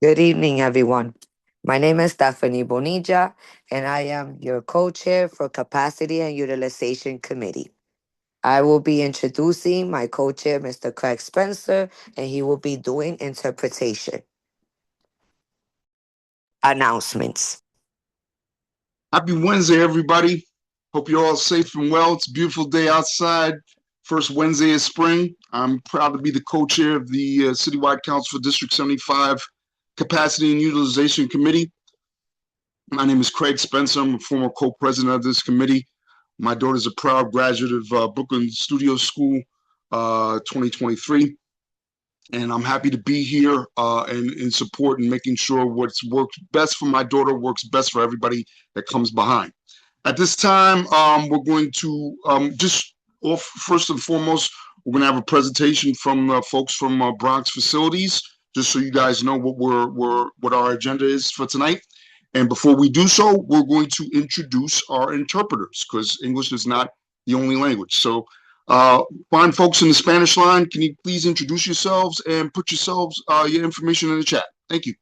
Good evening, everyone. My name is Stephanie Bonilla, and I am your co-chair for Capacity and Utilization Committee. I will be introducing my co-chair, Mr. Craig Spencer, and he will be doing interpretation. Announcements. Happy Wednesday, everybody. Hope you're all safe and well. It's a beautiful day outside. First Wednesday of spring. I'm proud to be the co-chair of the Citywide Council for District 75 Capacity and Utilization Committee. My name is Craig Spencer. I'm a former co-president of this committee. My daughter's a proud graduate of Brooklyn Studio School 2023. And I'm happy to be here and in support and making sure what's works best for my daughter works best for everybody that comes behind. At this time, we're going to first and foremost, we're going to have a presentation from folks from Bronx Facilities, just so you guys know what our agenda is for tonight. And before we do so, we're going to introduce our interpreters because English is not the only language. So fine folks in the Spanish line, can you please introduce yourselves and put your information in the chat? Thank you.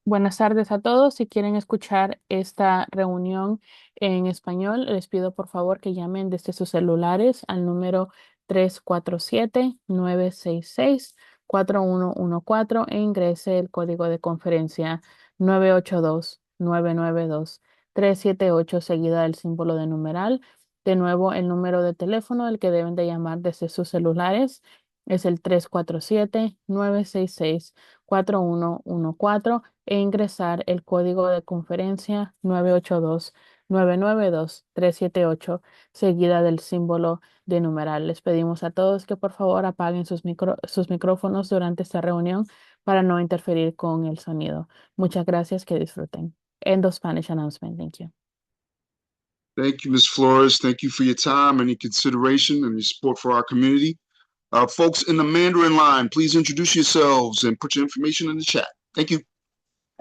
Buenas tardes a todos. Si quieren escuchar esta reunión en español, les pido por favor que llamen desde sus celulares al número 347-966-4114 e ingrese el código de conferencia 982-992-378 seguida del símbolo de numeral. De nuevo, el número de teléfono al que deben de llamar desde sus celulares es el 347-966-4114 e ingresar el código de conferencia 982-992-378 seguida del símbolo de numeral. Les pedimos a todos que por favor apaguen sus micrófonos durante esta reunión para no interferir con el sonido. Muchas gracias, que disfruten. End of Spanish announcement. Thank you. Thank you, Ms. Flores. Thank you for your time and your consideration and your support for our community. Folks in the Mandarin line, please introduce yourselves and put your information in the chat. Thank you.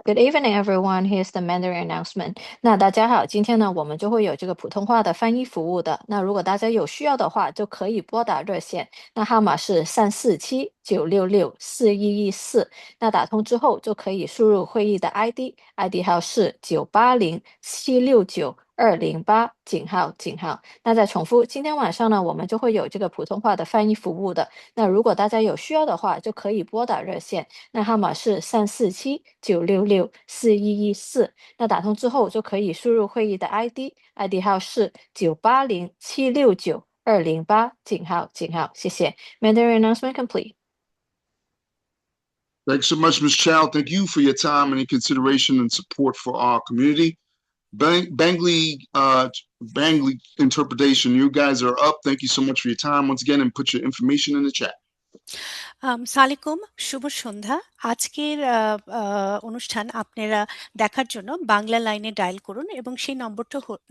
Good evening, everyone. Here's the Mandarin announcement. 那大家好，今天呢，我们就会有这个普通话的翻译服务的。那如果大家有需要的话，就可以拨打热线，那号码是347-966-4114。那打通之后就可以输入会议的 ID 号是980-769-208井号。那再重复，今天晚上呢，我们就会有这个普通话的翻译服务的。那如果大家有需要的话，就可以拨打热线，那号码是347-966-4114。那打通之后就可以输入会议的 ID 号是980-769-208井号。谢谢。Mandarin announcement complete. Thanks so much, Ms. Chow. Thank you for your time and your consideration and support for our community. Bangley interpretation, you guys are up. Thank you so much for your time once again and put your information in the chat. সালাইকুম, শুভ সন্ধ্যা। আজকের অনুষ্ঠান আপনারা দেখার জন্য বাংলা লাইনে dial করুন এবং সেই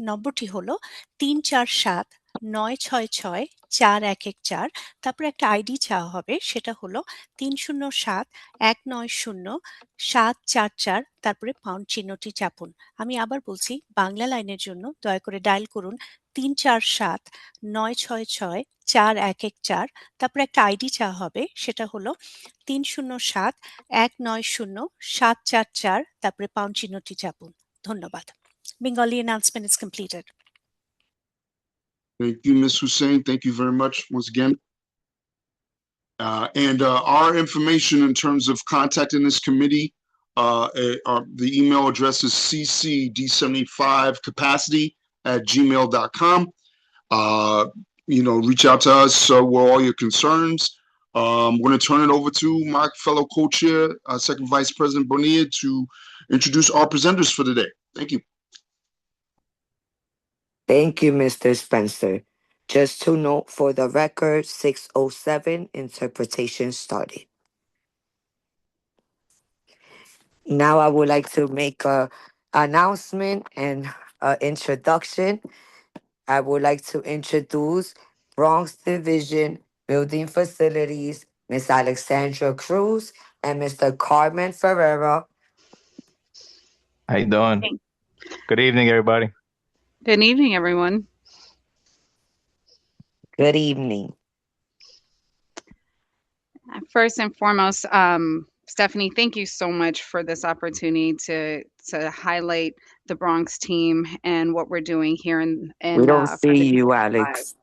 নম্বরটি হলো 347-966-4114। তারপর একটা আইডি চাওয়া হবে, সেটা হলো 307-190-744, তারপরে পাউন্ড চিহ্নটি চাপুন। আমি আবার বলছি, বাংলা লাইনের জন্য দয়া করে ডায়াল করুন 347-966-4114, তারপর একটা আইডি চাওয়া হবে, সেটা হলো 307-190-744, তারপরে পাউন্ড চিহ্নটি চাপুন। ধন্যবাদ। Bengali announcement is completed. Thank you, Ms. Hussein. Thank you very much once again. And our information in terms of contacting this committee, the email address is ccd75capacity@gmail.com. Reach out to us with all your concerns. I'm going to turn it over to my fellow co-chair, Second Vice President Bonilla, to introduce our presenters for today. Thank you. Thank you, Mr. Spencer. Just to note for the record, 6:07 interpretation started. Now I would like to make an announcement and an introduction. I would like to introduce Bronx Division Building Facilities, Ms. Alexandra Cruz and Mr. Carmen Ferreira. How you doing? Good evening, everybody. Good evening, everyone. Good evening. First and foremost, Stephanie, thank you so much for this opportunity to highlight the Bronx team and what we're doing here We don't for the see you, D65. Alex.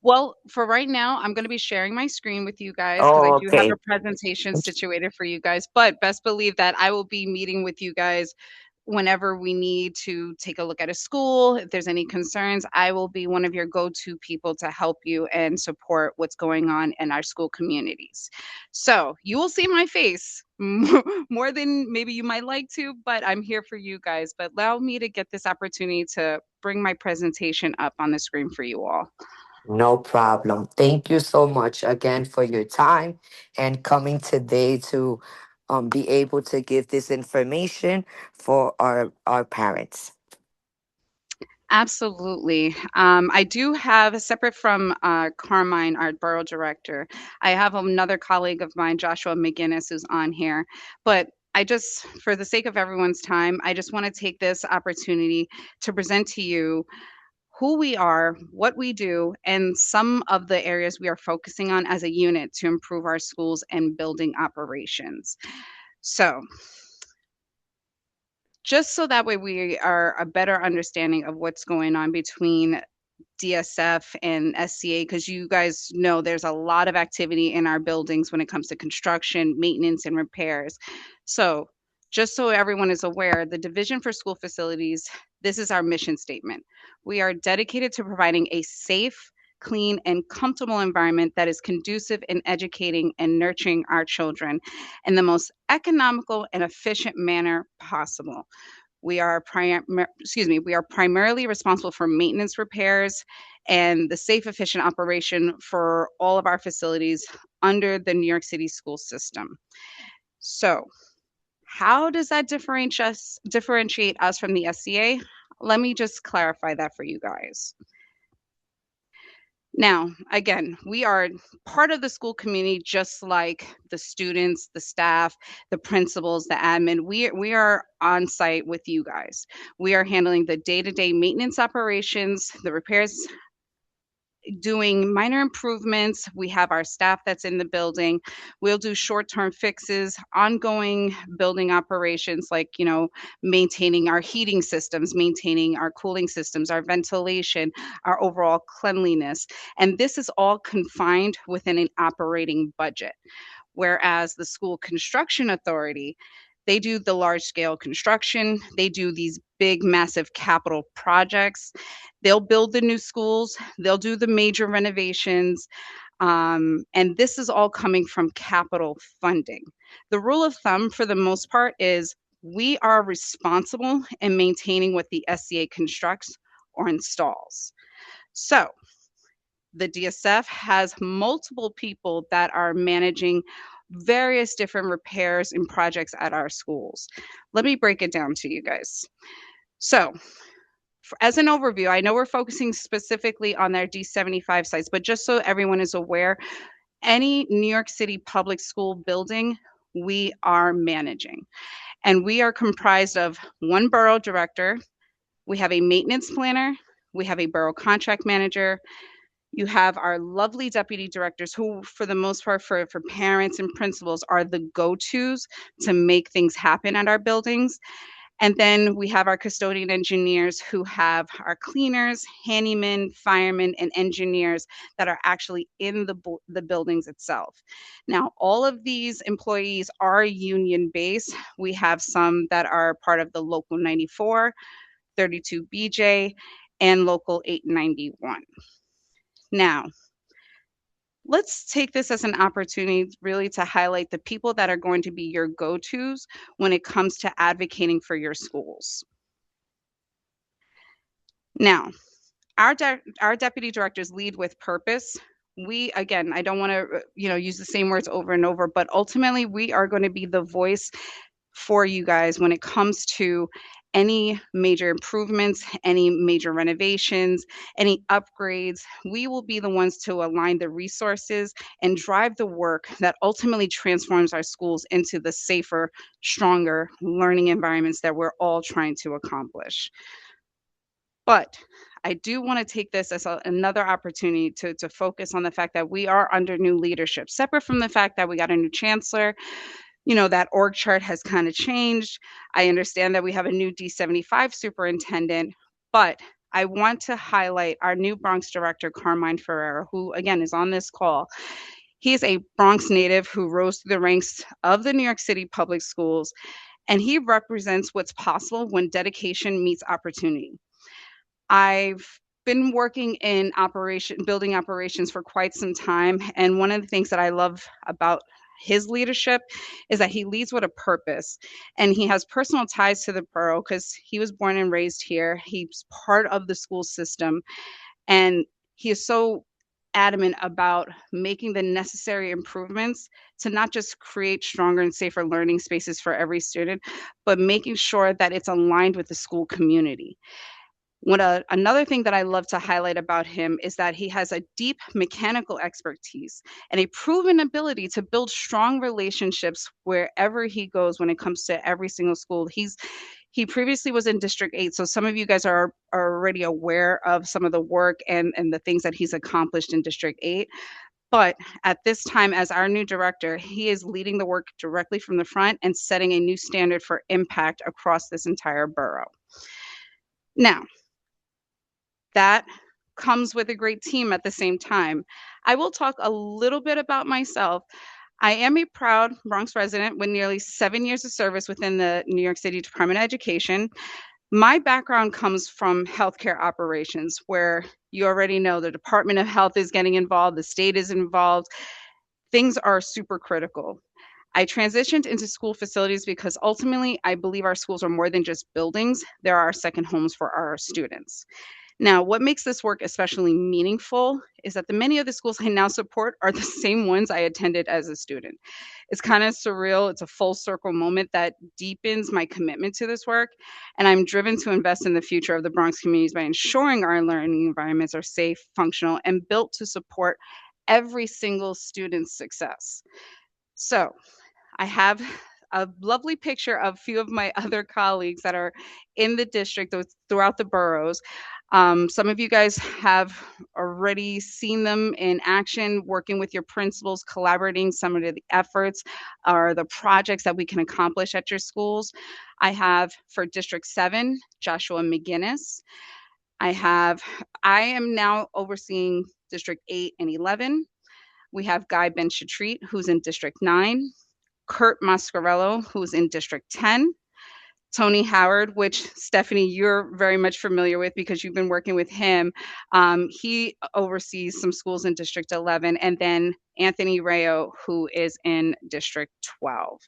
Well, for right now, I'm going to be sharing my screen with you guys because I Oh, do have okay. a presentation situated for you guys. But best believe that I will be meeting with you guys whenever we need to take a look at a school. If there's any concerns, I will be one of your go-to people to help you and support what's going on in our school communities. So you will see my face more than maybe you might like to, but I'm here for you guys. But allow me to get this opportunity to bring my presentation up on the screen for you all. No problem. Thank you so much again for your time and coming today to be able to give this information for our parents. Absolutely. I do have, separate from Carmine, our borough director, I have another colleague of mine, Joshua McGinnis, who's on here. But I just, for the sake of everyone's time, I just want to take this opportunity to present to you who we are, what we do, and some of the areas we are focusing on as a unit to improve our schools and building operations. So, just so that way we are a better understanding of what's going on between DSF and SCA, because you guys know there's a lot of activity in our buildings when it comes to construction, maintenance, and repairs. So, just so everyone is aware, the Division for School Facilities, this is our mission statement. We are dedicated to providing a safe, clean, and comfortable environment that is conducive in educating and nurturing our children in the most economical and efficient manner possible. We are we are primarily responsible for maintenance, repairs, and the safe, efficient operation for all of our facilities under the New York City school system. So, how does that differentiate us from the SCA? Let me just clarify that for you guys. Now, again, we are part of the school community, just like the students, the staff, the principals, the admin. We are on site with you guys. We are handling the day-to-day maintenance operations, the repairs, doing minor improvements. We have our staff that's in the building. We'll do short-term fixes, ongoing building operations like, maintaining our heating systems, maintaining our cooling systems, our ventilation, our overall cleanliness. And this is all confined within an operating budget. Whereas the school construction authority, they do the large scale construction, they do these big, massive capital projects. They'll build the new schools, they'll do the major renovations. And this is all coming from capital funding. The rule of thumb, for the most part, is we are responsible in maintaining what the SCA constructs or installs. So, the DSF has multiple people that are managing various different repairs and projects at our schools. Let me break it down to you guys. So, as an overview, I know we're focusing specifically on their D75 sites, but just so everyone is aware, any New York City public school building we are managing. And we are comprised of one borough director, we have a maintenance planner, we have a borough contract manager, you have our lovely deputy directors who, for the most part, for parents and principals, are the go-tos to make things happen at our buildings. And then we have our custodian engineers who have our cleaners, handymen, firemen, and engineers that are actually in the buildings itself. Now, all of these employees are union based. We have some that are part of the Local 94, 32 BJ, and Local 891. Now, let's take this as an opportunity really to highlight the people that are going to be your go-tos when it comes to advocating for your schools. Now, our deputy directors lead with purpose. We, again, I don't want to use the same words over and over, but ultimately we are going to be the voice for you guys when it comes to any major improvements, any major renovations, any upgrades. We will be the ones to align the resources and drive the work that ultimately transforms our schools into the safer, stronger learning environments that we're all trying to accomplish. But I do want to take this as another opportunity to focus on the fact that we are under new leadership, separate from the fact that we got a new chancellor. that org chart has kind of changed. I understand that we have a new D75 superintendent, but I want to highlight our new Bronx director, Carmine Ferreira, who again is on this call. He is a Bronx native who rose through the ranks of the New York City public schools, and he represents what's possible when dedication meets opportunity. I've been working in building operations for quite some time. And one of the things that I love about his leadership is that he leads with a purpose, and he has personal ties to the borough because he was born and raised here. He's part of the school system, and he is so adamant about making the necessary improvements to not just create stronger and safer learning spaces for every student, but making sure that it's aligned with the school community. Another thing that I love to highlight about him is that he has a deep mechanical expertise and a proven ability to build strong relationships wherever he goes when it comes to every single school. He previously was in District 8, so some of you guys are already aware of some of the work and the things that he's accomplished in District 8. But at this time, as our new director, he is leading the work directly from the front and setting a new standard for impact across this entire borough. Now, that comes with a great team at the same time. I will talk a little bit about myself. I am a proud Bronx resident with nearly 7 years of service within the New York City Department of Education. My background comes from healthcare operations, where you already know the Department of Health is getting involved, the state is involved. Things are super critical. I transitioned into school facilities because ultimately I believe our schools are more than just buildings, they're our second homes for our students. Now, what makes this work especially meaningful is that the many of the schools I now support are the same ones I attended as a student. It's kind of surreal. It's a full circle moment that deepens my commitment to this work. And I'm driven to invest in the future of the Bronx communities by ensuring our learning environments are safe, functional, and built to support every single student's success. So, I have a lovely picture of a few of my other colleagues that are in the district throughout the boroughs. Some of you guys have already seen them in action, working with your principals, collaborating some of the efforts or the projects that we can accomplish at your schools. I have for District 7, Joshua McGinnis. I am now overseeing District 8 and 11. We have Guy Ben Shatreet, who's in District 9. Kurt Mascarello, who's in District 10, Tony Howard, which Stephanie, you're very much familiar with because you've been working with him. He oversees some schools in District 11, and then Anthony Rayo, who is in District 12.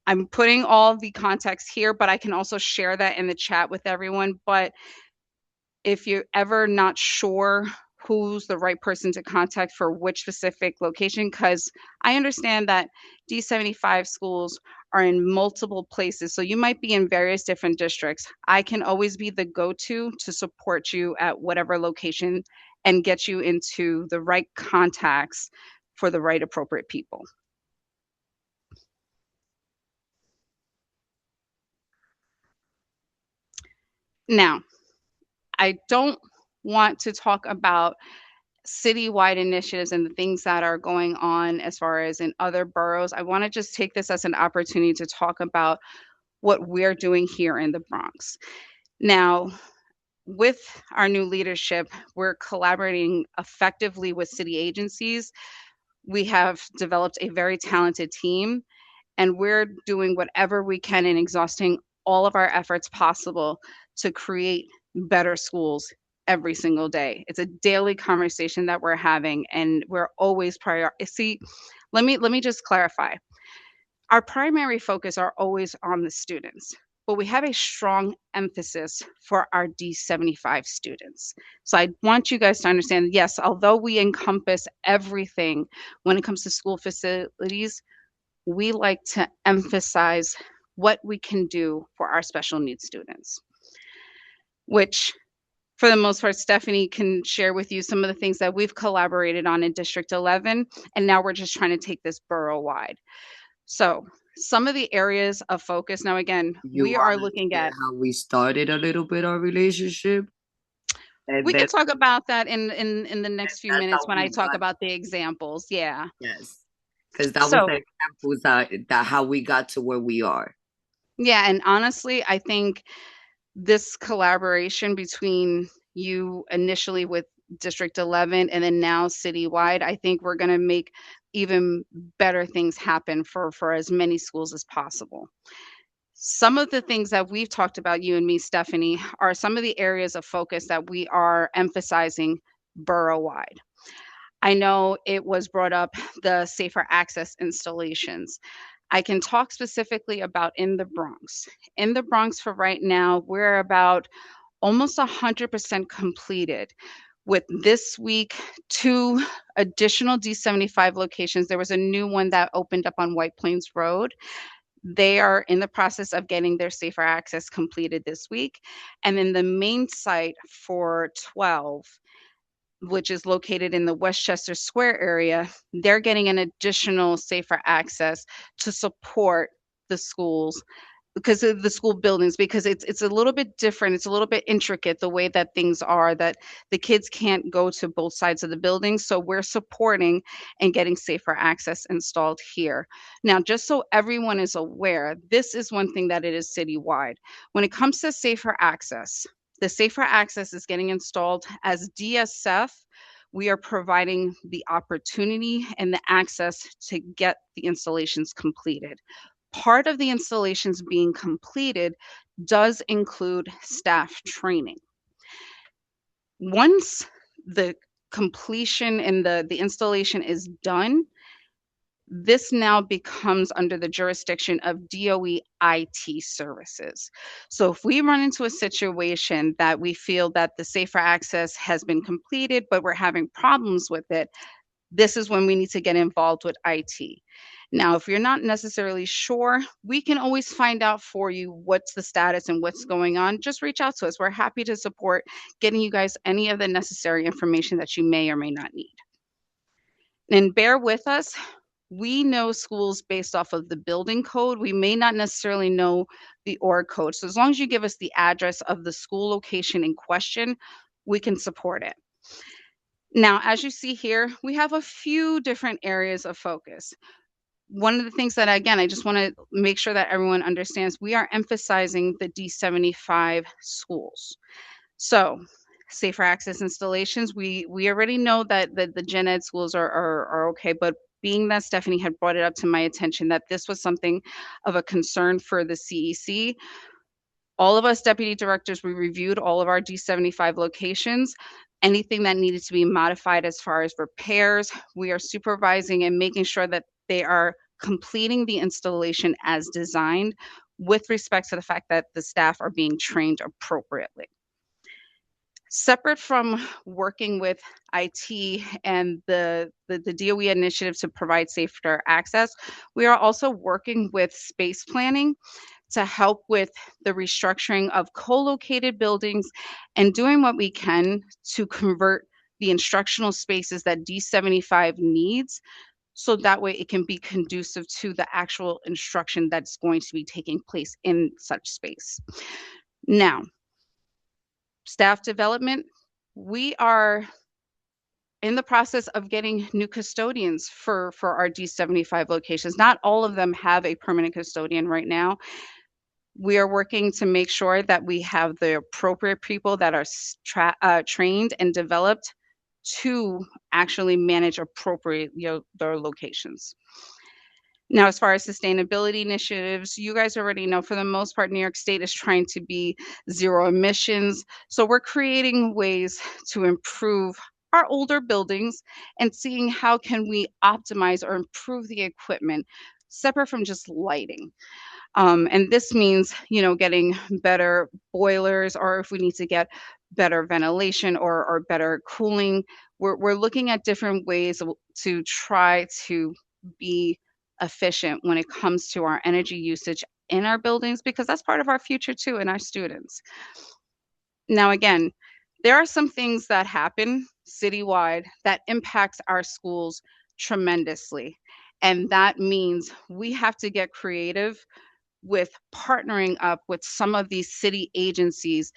I'm putting all the context here, but I can also share that in the chat with everyone. But if you're ever not sure who's the right person to contact for which specific location, because I understand that D75 schools are in multiple places. So you might be in various different districts. I can always be the go-to to support you at whatever location and get you into the right contacts for the right appropriate people. Now, I don't want to talk about citywide initiatives and the things that are going on as far as in other boroughs. I want to just take this as an opportunity to talk about what we're doing here in the Bronx. Now, with our new leadership, we're collaborating effectively with city agencies. We have developed a very talented team, and we're doing whatever we can and exhausting all of our efforts possible to create better schools every single day. It's a daily conversation that we're having, and we're always see, let me just clarify. Our primary focus are always on the students, but we have a strong emphasis for our D75 students. So I want you guys to understand, yes, although we encompass everything when it comes to school facilities, we like to emphasize what we can do for our special needs students, which for the most part, Stephanie can share with you some of the things that we've collaborated on in District 11, and now we're just trying to take this borough-wide. So some of the areas of focus, now again, we are looking at how we started a little bit our relationship. And we then, can talk about that in the next few that's minutes how when we I talk got. about the examples. Yeah. Yes. Because that was So the examples that how we got to where we are. yeah, and honestly, I think this collaboration between you initially with District 11 and then now citywide, I think we're going to make even better things happen for as many schools as possible. Some of the things that we've talked about, you and me, Stephanie, are some of the areas of focus that we are emphasizing borough-wide. I know it was brought up, the safer access installations. I can talk specifically about in the Bronx. In the Bronx for right now, we're about almost 100% completed. With this week, 2 additional D75 locations. There was a new one that opened up on White Plains Road. They are in the process of getting their safer access completed this week. And then the main site for 12, which is located in the Westchester Square area, they're getting an additional safer access to support the schools because of the school buildings, because it's a little bit different. It's a little bit intricate the way that things are, that the kids can't go to both sides of the building. So we're supporting and getting safer access installed here. Now, just so everyone is aware, this is one thing that it is citywide. When it comes to safer access, the safer access is getting installed as DSF. We are providing the opportunity and the access to get the installations completed. Part of the installations being completed does include staff training. Once the completion and the installation is done, this now becomes under the jurisdiction of DOE IT services. So if we run into a situation that we feel that the safer access has been completed, but we're having problems with it, this is when we need to get involved with IT. Now, if you're not necessarily sure, we can always find out for you what's the status and what's going on. Just reach out to us. We're happy to support getting you guys any of the necessary information that you may or may not need. And bear with us. We know schools based off of the building code. We may not necessarily know the org code. So as long as you give us the address of the school location in question, we can support it. Now, as you see here, we have a few different areas of focus. One of the things that, again, I just want to make sure that everyone understands, we are emphasizing the D75 schools. So safer access installations, we already know that the gen ed schools are okay, but being that Stephanie had brought it up to my attention that this was something of a concern for the CEC, all of us deputy directors, we reviewed all of our D75 locations. Anything that needed to be modified as far as repairs, we are supervising and making sure that they are completing the installation as designed with respect to the fact that the staff are being trained appropriately. Separate from working with IT and the DOE initiative to provide safer access, we are also working with space planning to help with the restructuring of co-located buildings and doing what we can to convert the instructional spaces that D75 needs, so that way it can be conducive to the actual instruction that's going to be taking place in such space. Now, staff development, we are in the process of getting new custodians for our D75 locations. Not all of them have a permanent custodian right now. We are working to make sure that we have the appropriate people that are trained and developed to actually manage appropriate their locations. Now, as far as sustainability initiatives, you guys already know for the most part, New York State is trying to be zero emissions. So we're creating ways to improve our older buildings and seeing how can we optimize or improve the equipment separate from just lighting. And this means, getting better boilers, or if we need to get better ventilation or better cooling, we're looking at different ways to try to be efficient when it comes to our energy usage in our buildings, because that's part of our future too, and our students. Now, again, there are some things that happen citywide that impacts our schools tremendously. And that means we have to get creative with partnering up with some of these city agencies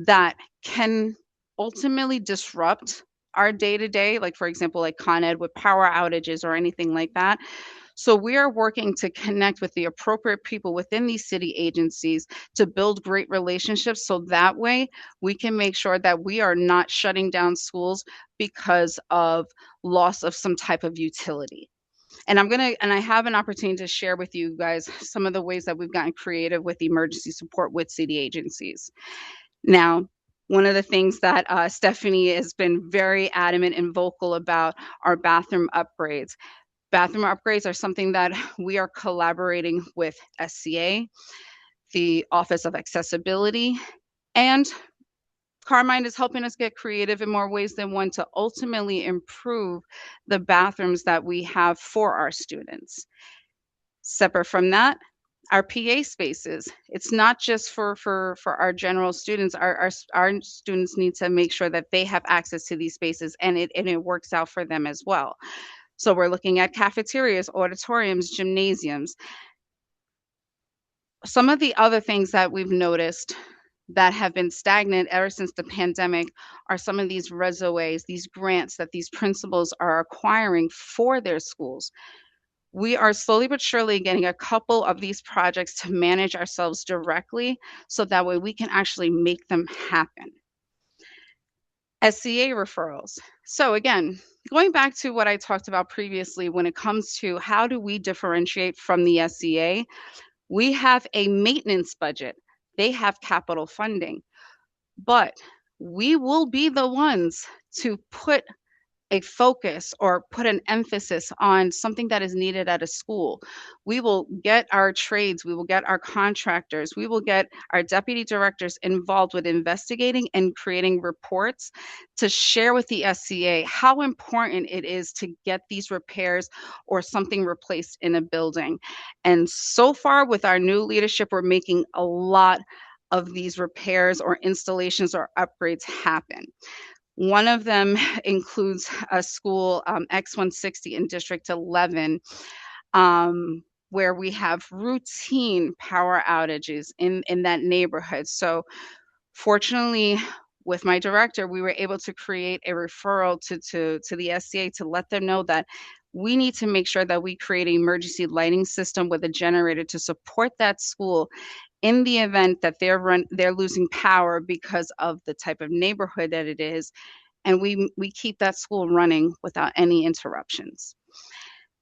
that can ultimately disrupt our day-to-day, like for example, like Con Ed with power outages or anything like that. So we are working to connect with the appropriate people within these city agencies to build great relationships so that way we can make sure that we are not shutting down schools because of loss of some type of utility. And I have an opportunity to share with you guys some of the ways that we've gotten creative with emergency support with city agencies. Now, one of the things that Stephanie has been very adamant and vocal about are bathroom upgrades. Bathroom upgrades are something that we are collaborating with SCA, the Office of Accessibility, and Carmine is helping us get creative in more ways than one to ultimately improve the bathrooms that we have for our students. Separate from that, our PA spaces. It's not just for our general students. Our students need to make sure that they have access to these spaces and it works out for them as well. So we're looking at cafeterias, auditoriums, gymnasiums. Some of the other things that we've noticed that have been stagnant ever since the pandemic are some of these resumes, these grants that these principals are acquiring for their schools. We are slowly but surely getting a couple of these projects to manage ourselves directly so that way we can actually make them happen. SCA referrals. So again, going back to what I talked about previously when it comes to how do we differentiate from the SCA, we have a maintenance budget. They have capital funding, but we will be the ones to put a focus or put an emphasis on something that is needed at a school. We will get our trades, we will get our contractors, we will get our deputy directors involved with investigating and creating reports to share with the SCA how important it is to get these repairs or something replaced in a building. And so far with our new leadership, we're making a lot of these repairs or installations or upgrades happen. One of them includes a school, X160 in District 11, where we have routine power outages in that neighborhood. So fortunately, with my director, we were able to create a referral to the SCA to let them know that we need to make sure that we create an emergency lighting system with a generator to support that school in the event that they're losing power because of the type of neighborhood that it is, and we keep that school running without any interruptions.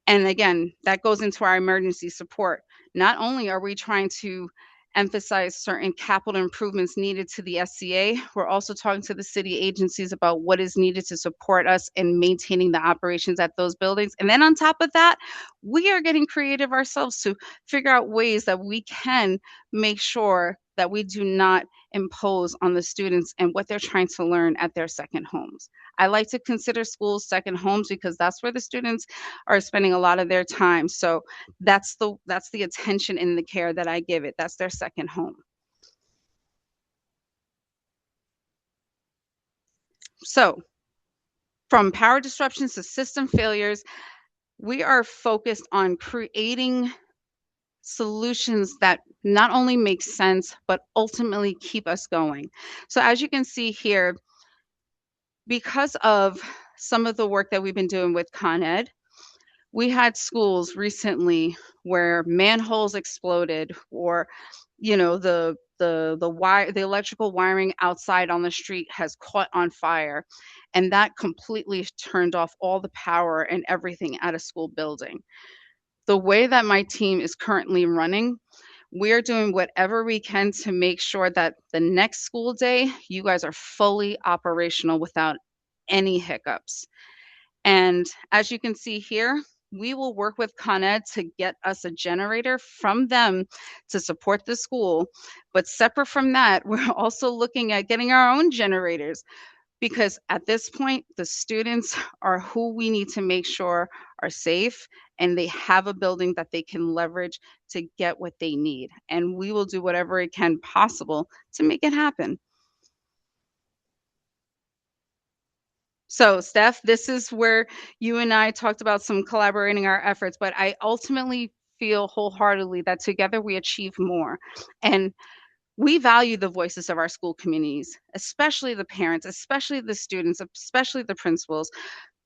And again, that goes into our emergency support. Not only are we trying to emphasize certain capital improvements needed to the SCA, we're also talking to the city agencies about what is needed to support us in maintaining the operations at those buildings. And then on top of that, we are getting creative ourselves to figure out ways that we can make sure that we do not impose on the students and what they're trying to learn at their second homes. I like to consider schools second homes because that's where the students are spending a lot of their time. So that's the attention and the care that I give it. That's their second home. So from power disruptions to system failures, we are focused on creating solutions that not only make sense, but ultimately keep us going. So as you can see here, because of some of the work that we've been doing with Con Ed, we had schools recently where manholes exploded, or the electrical wiring outside on the street has caught on fire, and that completely turned off all the power and everything at a school building. The way that my team is currently running, we're doing whatever we can to make sure that the next school day you guys are fully operational without any hiccups. And as you can see here, we will work with Con Ed to get us a generator from them to support the school. But separate from that, we're also looking at getting our own generators, because at this point, the students are who we need to make sure are safe and they have a building that they can leverage to get what they need. And we will do whatever it can possible to make it happen. So, Steph, this is where you and I talked about some collaborating our efforts, but I ultimately feel wholeheartedly that together we achieve more. And We value the voices of our school communities, especially the parents, especially the students, especially the principals,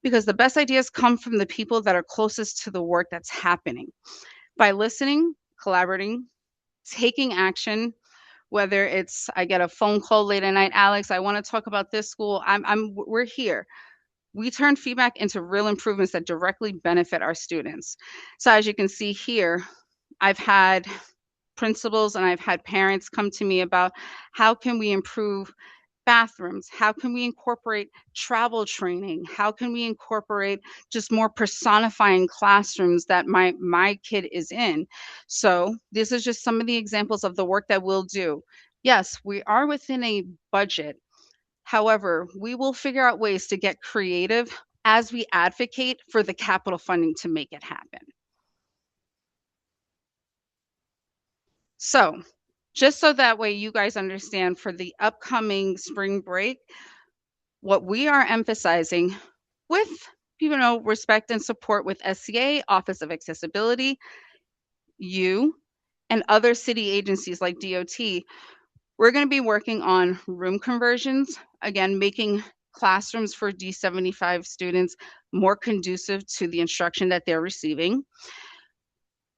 because the best ideas come from the people that are closest to the work that's happening. By listening, collaborating, taking action, whether it's I get a phone call late at night, Alex, I want to talk about this school. We're here. We turn feedback into real improvements that directly benefit our students. So as you can see here, I've had principals and I've had parents come to me about how can we improve bathrooms, how can we incorporate travel training, how can we incorporate just more personifying classrooms that my kid is in. So this is just some of the examples of the work that we'll do. Yes, we are within a budget. However, we will figure out ways to get creative as we advocate for the capital funding to make it happen. So just so that way you guys understand, for the upcoming spring break, what we are emphasizing with respect and support with SCA, Office of Accessibility, you, and other city agencies like DOT, we're going to be working on room conversions, again, making classrooms for D75 students more conducive to the instruction that they're receiving.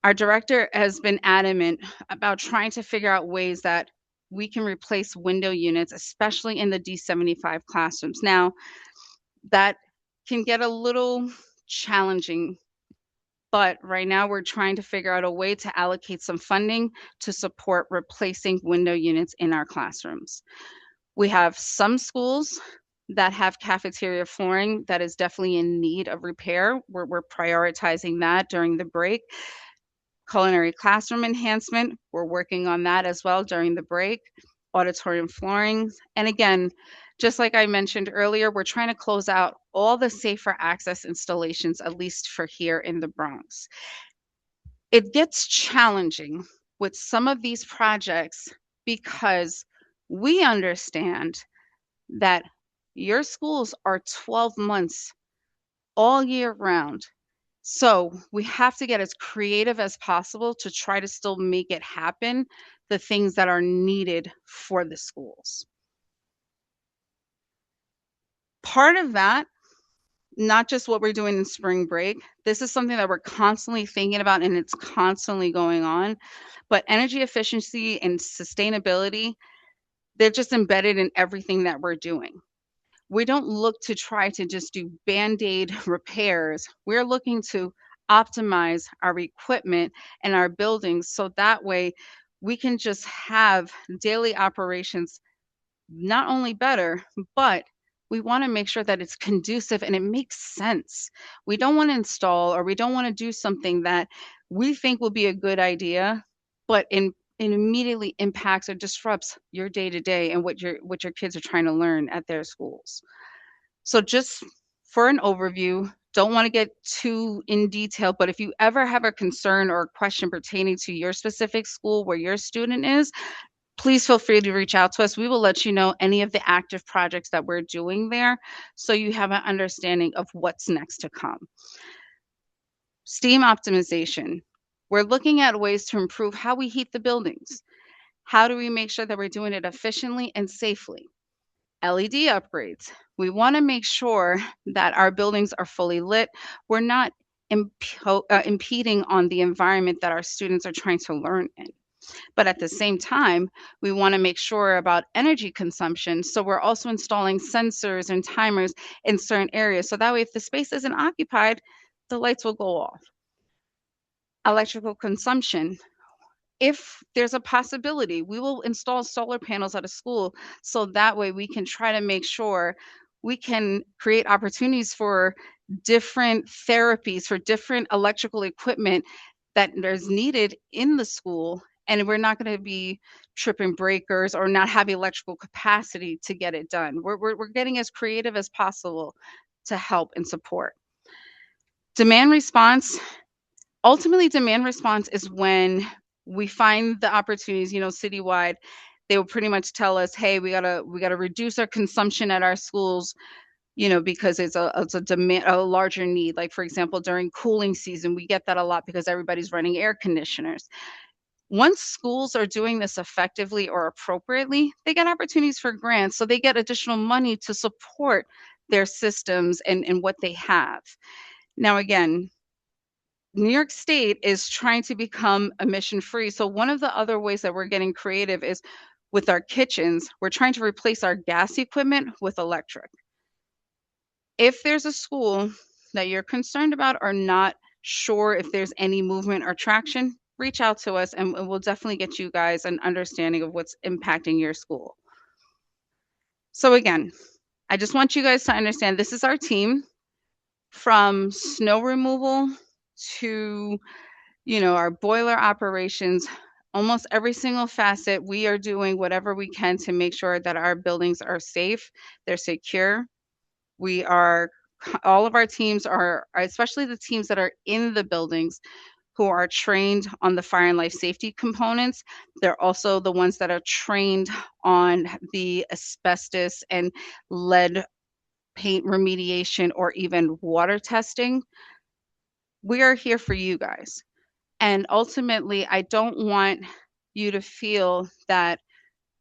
Our director has been adamant about trying to figure out ways that we can replace window units, especially in the D75 classrooms. Now, that can get a little challenging, but right now we're trying to figure out a way to allocate some funding to support replacing window units in our classrooms. We have some schools that have cafeteria flooring that is definitely in need of repair. We're prioritizing that during the break. Culinary classroom enhancement, we're working on that as well during the break. Auditorium flooring. And again, just like I mentioned earlier, we're trying to close out all the safer access installations, at least for here in the Bronx. It gets challenging with some of these projects because we understand that your schools are 12 months all year round. So we have to get as creative as possible to try to still make it happen, the things that are needed for the schools. Part of that, not just what we're doing in spring break, this is something that we're constantly thinking about and it's constantly going on, but energy efficiency and sustainability, they're just embedded in everything that we're doing. We don't look to try to just do band-aid repairs. We're looking to optimize our equipment and our buildings so that way we can just have daily operations not only better, but we want to make sure that it's conducive and it makes sense. We don't want to install or we don't want to do something that we think will be a good idea, but it immediately impacts or disrupts your day to day and what your kids are trying to learn at their schools. So just for an overview, don't want to get too in detail, but if you ever have a concern or a question pertaining to your specific school where your student is, please feel free to reach out to us. We will let you know any of the active projects that we're doing there so you have an understanding of what's next to come. Steam optimization. We're looking at ways to improve how we heat the buildings. How do we make sure that we're doing it efficiently and safely? LED upgrades. We want to make sure that our buildings are fully lit. We're not impeding on the environment that our students are trying to learn in. But at the same time, we want to make sure about energy consumption. So we're also installing sensors and timers in certain areas. So that way, if the space isn't occupied, the lights will go off. Electrical consumption. If there's a possibility, we will install solar panels at a school so that way we can try to make sure we can create opportunities for different therapies, for different electrical equipment that is needed in the school. And we're not going to be tripping breakers or not have electrical capacity to get it done. We're getting as creative as possible to help and support. Demand response. Ultimately, demand response is when we find the opportunities, citywide. They will pretty much tell us, hey, we gotta reduce our consumption at our schools, because it's a demand, a larger need. Like, for example, during cooling season, we get that a lot because everybody's running air conditioners. Once schools are doing this effectively or appropriately, they get opportunities for grants, so they get additional money to support their systems and what they have. Now, again, New York State is trying to become emission free. So one of the other ways that we're getting creative is with our kitchens, we're trying to replace our gas equipment with electric. If there's a school that you're concerned about or not sure if there's any movement or traction, reach out to us and we'll definitely get you guys an understanding of what's impacting your school. So again, I just want you guys to understand this is our team, from snow removal to, our boiler operations. Almost every single facet, we are doing whatever we can to make sure that our buildings are safe, they're secure. All of our teams are, especially the teams that are in the buildings, who are trained on the fire and life safety components. They're also the ones that are trained on the asbestos and lead paint remediation or even water testing. We are here for you guys. And ultimately, I don't want you to feel that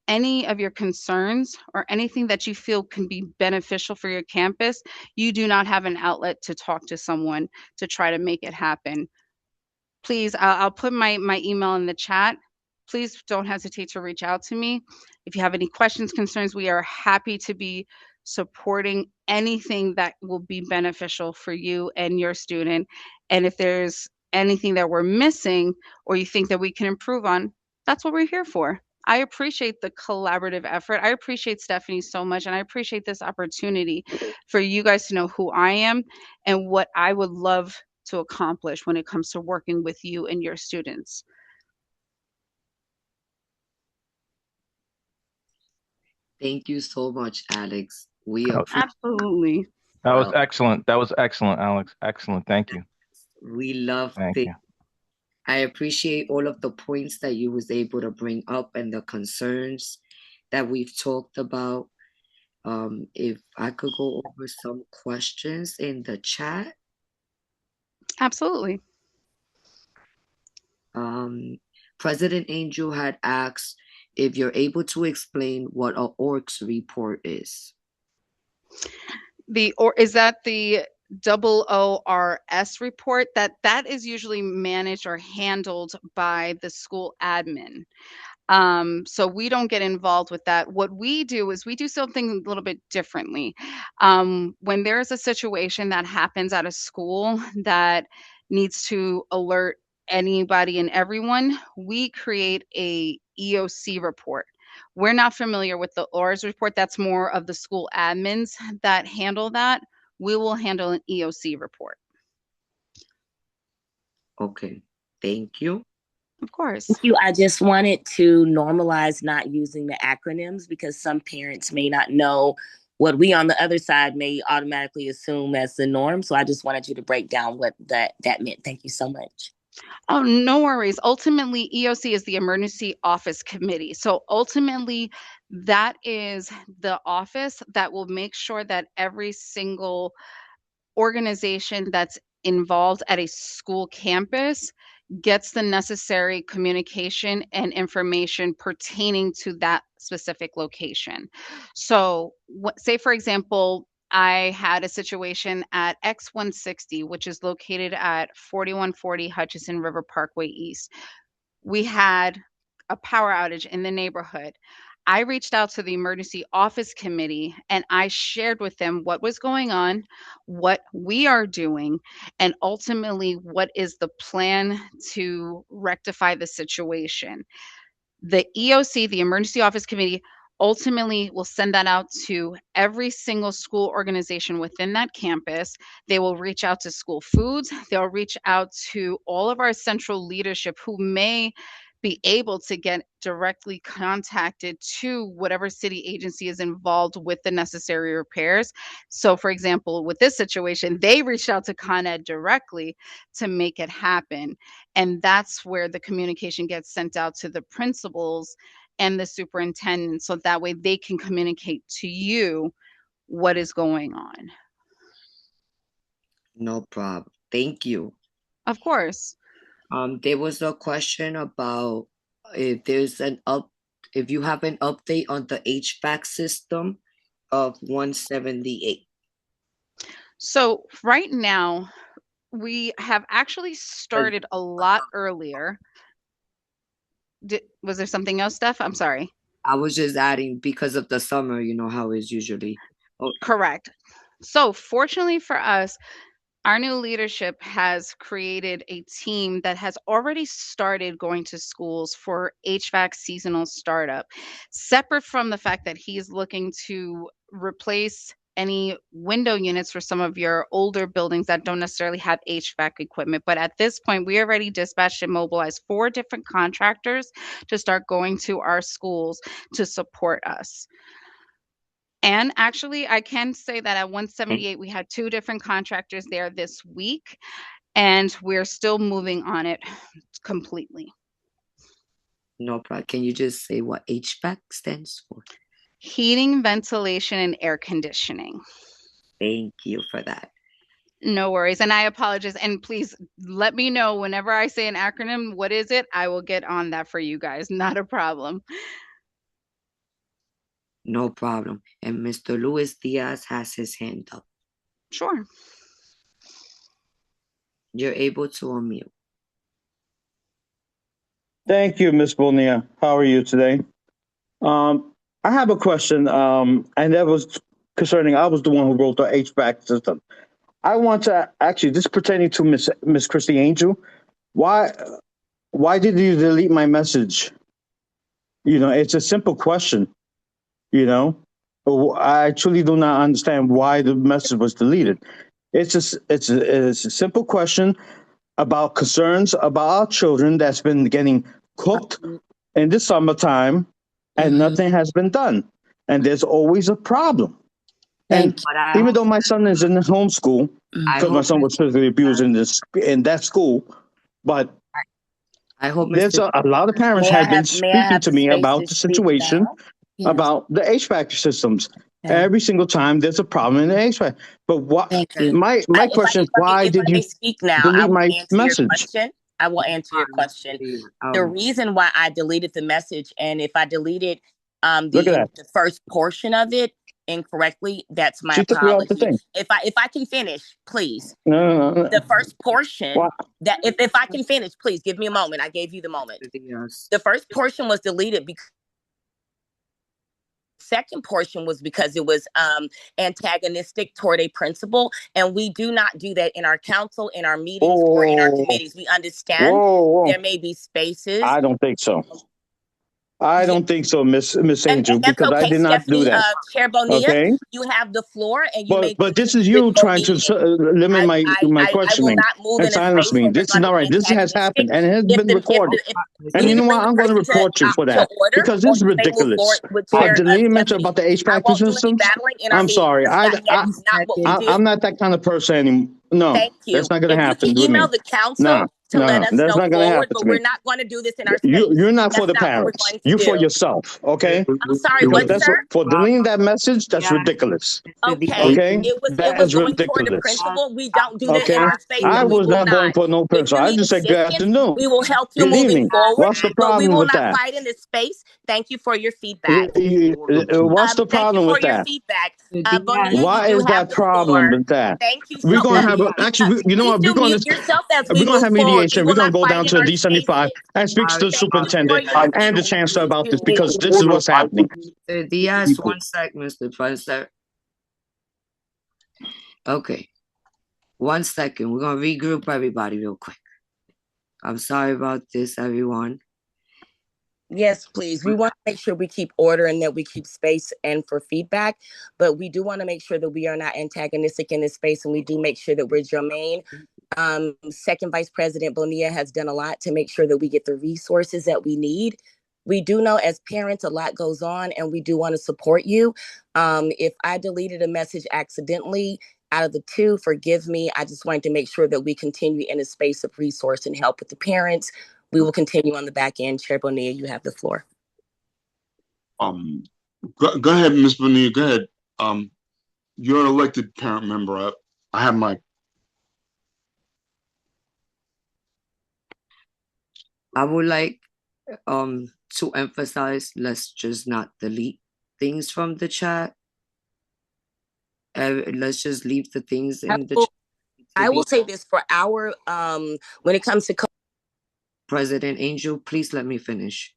any of your concerns or anything that you feel can be beneficial for your campus, you do not have an outlet to talk to someone to try to make it happen. Please, I'll put my email in the chat. Please don't hesitate to reach out to me. If you have any questions, concerns, we are happy to be supporting anything that will be beneficial for you and your student. And if there's anything that we're missing or you think that we can improve on, that's what we're here for. I appreciate the collaborative effort. I appreciate Stephanie so much, and I appreciate this opportunity for you guys to know who I am and what I would love to accomplish when it comes to working with you and your students. Thank you so much, Alex. We appreciate Absolutely. That was well. excellent. That was excellent, Alex. Excellent. Thank you. We love Thank things. you. I appreciate all of the points that you was able to bring up and the concerns that we've talked about. If I could go over some questions in the chat. Absolutely. President Angel had asked if you're able to explain what a ORCS report is. Is that the OORS report? That is usually managed or handled by the school admin. So we don't get involved with that. What we do is we do something a little bit differently. When there is a situation that happens at a school that needs to alert anybody and everyone, we create a EOC report. We're not familiar with the ORS report. That's more of the school admins that handle that. We will handle an EOC report. Okay, thank you. Of course. Thank you. I just wanted to normalize not using the acronyms because some parents may not know what we on the other side may automatically assume as the norm. So I just wanted you to break down what that meant. Thank you so much. Oh, no worries. Ultimately, EOC is the Emergency Office Committee. So ultimately, that is the office that will make sure that every single organization that's involved at a school campus gets the necessary communication and information pertaining to that specific location. So, say for example, I had a situation at X160, which is located at 4140 Hutchison River Parkway East. We had a power outage in the neighborhood. I reached out to the emergency office committee and I shared with them what was going on, what we are doing, and ultimately what is the plan to rectify the situation. The EOC, the emergency office committee, ultimately will send that out to every single school organization within that campus. They will reach out to school foods. They'll reach out to all of our central leadership who may be able to get directly contacted to whatever city agency is involved with the necessary repairs. So, for example, with this situation, they reached out to Con Ed directly to make it happen. And that's where the communication gets sent out to the principals and the superintendent, so that way they can communicate to you what is going on. No problem. Thank you. Of course. There was a question about if you have an update on the HVAC system of 178. So right now, we have actually started a lot earlier. Was there something else, Steph? I'm sorry. I was just adding because of the summer, you know how it's usually. Oh, Correct. So fortunately for us, our new leadership has created a team that has already started going to schools for HVAC seasonal startup, separate from the fact that he's looking to replace any window units for some of your older buildings that don't necessarily have HVAC equipment. But at this point, we already dispatched and mobilized 4 different contractors to start going to our schools to support us. And actually, I can say that at 178, we had 2 different contractors there this week, and we're still moving on it completely. no problem. Can you just say what HVAC stands for? Heating, ventilation, and air conditioning. Thank you for that. No worries. And I apologize. And please let me know whenever I say an acronym, what is it? I will get on that for you guys. Not a problem. No problem. And Mr. Luis Diaz has his hand up. Sure. You're able to unmute. Thank you, Ms. Bonilla. How are you today? I have a question, and that was concerning, I was the one who wrote the HVAC system. I want to, actually, this is pertaining to Miss Christy Angel. Why did you delete my message? You know, it's a simple question, you know? I truly do not understand why the message was deleted. It's a simple question about concerns about our children that's been getting cooked in the summertime, and nothing has been done. And there's always a problem. And even though my son is in the homeschool, because my son was physically abused in that school, but I hope there's a lot of parents have been speaking to me about the situation, about the HVAC systems. Every single time there's a problem in the HVAC. But what? My question is, why did you speak now? I delete will my answer your message? question. I will answer your question. The reason why I deleted the message, and if I deleted Look at that. the first portion of it incorrectly, that's my She took me off the apology. thing. If I can finish, please. No. The first portion Why? that if I can finish, please give me a moment. I gave you the moment. Yes. The first portion was deleted because second portion was because it was antagonistic toward a principal, and we do not do that in our council, in our meetings, or in our committees. We understand there may be spaces. I don't think so. I don't think so, Miss Angel, and that's because I okay, did not do Stephanie. that. Chair Bonilla, Okay, you have the floor, and you may but this continue is with you your trying to meeting. limit my I will questioning not move and in a silence space me. where we're This is going to not be right. This has happened and it has If been recorded. we And need you to know bring what? the I'm going to person report you for to that order, because this or is you may move ridiculous. forward with For Chair deleting mention Stephanie. about the I HVAC won't do any systems. battling in our I'm meeting. sorry. That is not what we do. I'm not that kind of person anymore. No, Thank you. that's not going to If you happen can with email me. the council No, to let us that's know not going to forward, happen to but me. we're not going to do this in our space. You're not for That's the not what we're parents. going to You're do. for yourself. Okay. I'm sorry, Because what, that's sir? for deleting that message. That's ridiculous. Okay. Okay, It was that is going toward the ridiculous. principal. We don't do that in Okay, our space, I and we was will not going not. for no If person. you I need just said good assistance, afternoon, we will help you good moving evening. forward, What's the but we problem will with not that? fight in this space. Thank you for your feedback. What's the Thank you problem for with your that? feedback. Bonilla, you Why do is have that the problem floor. with that? Thank you We're so gonna much. have you know Please what? do mute yourself as we We're gonna move have forward. We mediation. We're will gonna not go fight down in to the our D75 spaces. and speak to the Thank you for superintendent your and the feedback. chancellor about this because this is what's happening. Diaz, 1 sec, Mr. President. Okay. 1 second. We're going to regroup everybody real quick. I'm sorry about this, everyone. Yes, please. We want to make sure we keep order and that we keep space and for feedback, but we do want to make sure that we are not antagonistic in this space, and we do make sure that we're germane. Second Vice President Bonilla has done a lot to make sure that we get the resources that we need. We do know as parents a lot goes on, and we do want to support you. If I deleted a message accidentally, out of the 2, forgive me. I just wanted to make sure that we continue in a space of resource and help with the parents. We will continue on the back end. Chair Bonilla, you have the floor. Go ahead, Ms. Bonilla. Go ahead. You're an elected parent member. I have my. I would like To emphasize, let's just not delete things from the chat. Let's just leave the things in the chat. I will say this for our when it comes to President Angel, please let me finish.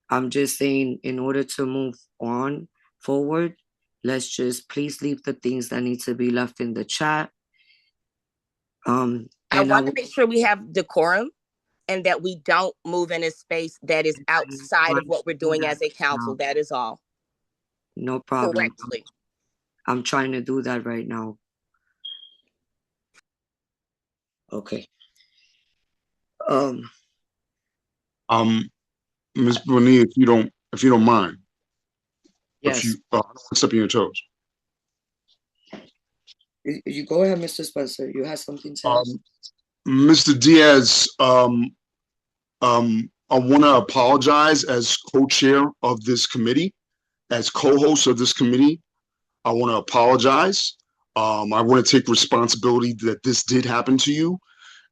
I'm just saying, in order to move on forward, let's just please leave the things that need to be left in the chat. I want to make sure we have decorum and that we don't move in a space that is outside of what we're doing as a council. That is all. No problem. Correctly. I'm trying to do that right now. Okay. Ms. Bonilla, if you don't mind. Yes. If you step on your toes. You go ahead, Mr. Spencer. You have something to ask. Mr. Diaz, I want to apologize as co-chair of this committee, as co-host of this committee. I want to apologize. I want to take responsibility that this did happen to you.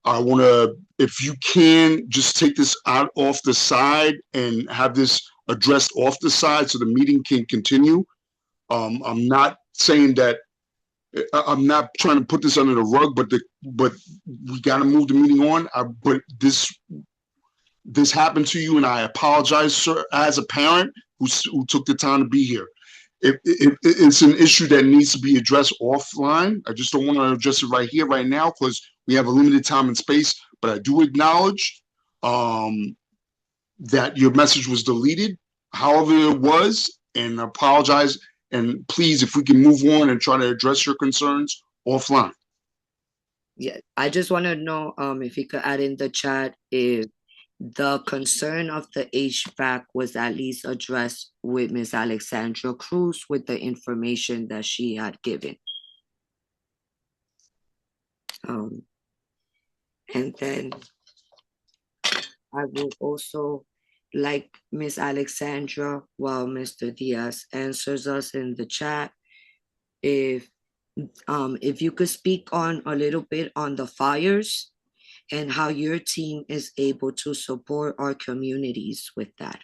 I want to, if you can, just take this out off the side and have this addressed off the side so the meeting can continue. I'm not saying that I'm not trying to put this under the rug, but we got to move the meeting on. But this happened to you, and I apologize, sir, as a parent who took the time to be here. It's an issue that needs to be addressed offline. I just don't want to address it right here, right now, because we have a limited time and space. But I do acknowledge that your message was deleted, however it was, and apologize. And please, if we can move on and try to address your concerns offline. Yeah, I just want to know if you could add in the chat if the concern of the HVAC was at least addressed with Ms. Alexandra Cruz with the information that she had given. And then I would also like Ms. Alexandra, while Mr. Diaz answers us in the chat, if you could speak on a little bit on the fires and how your team is able to support our communities with that.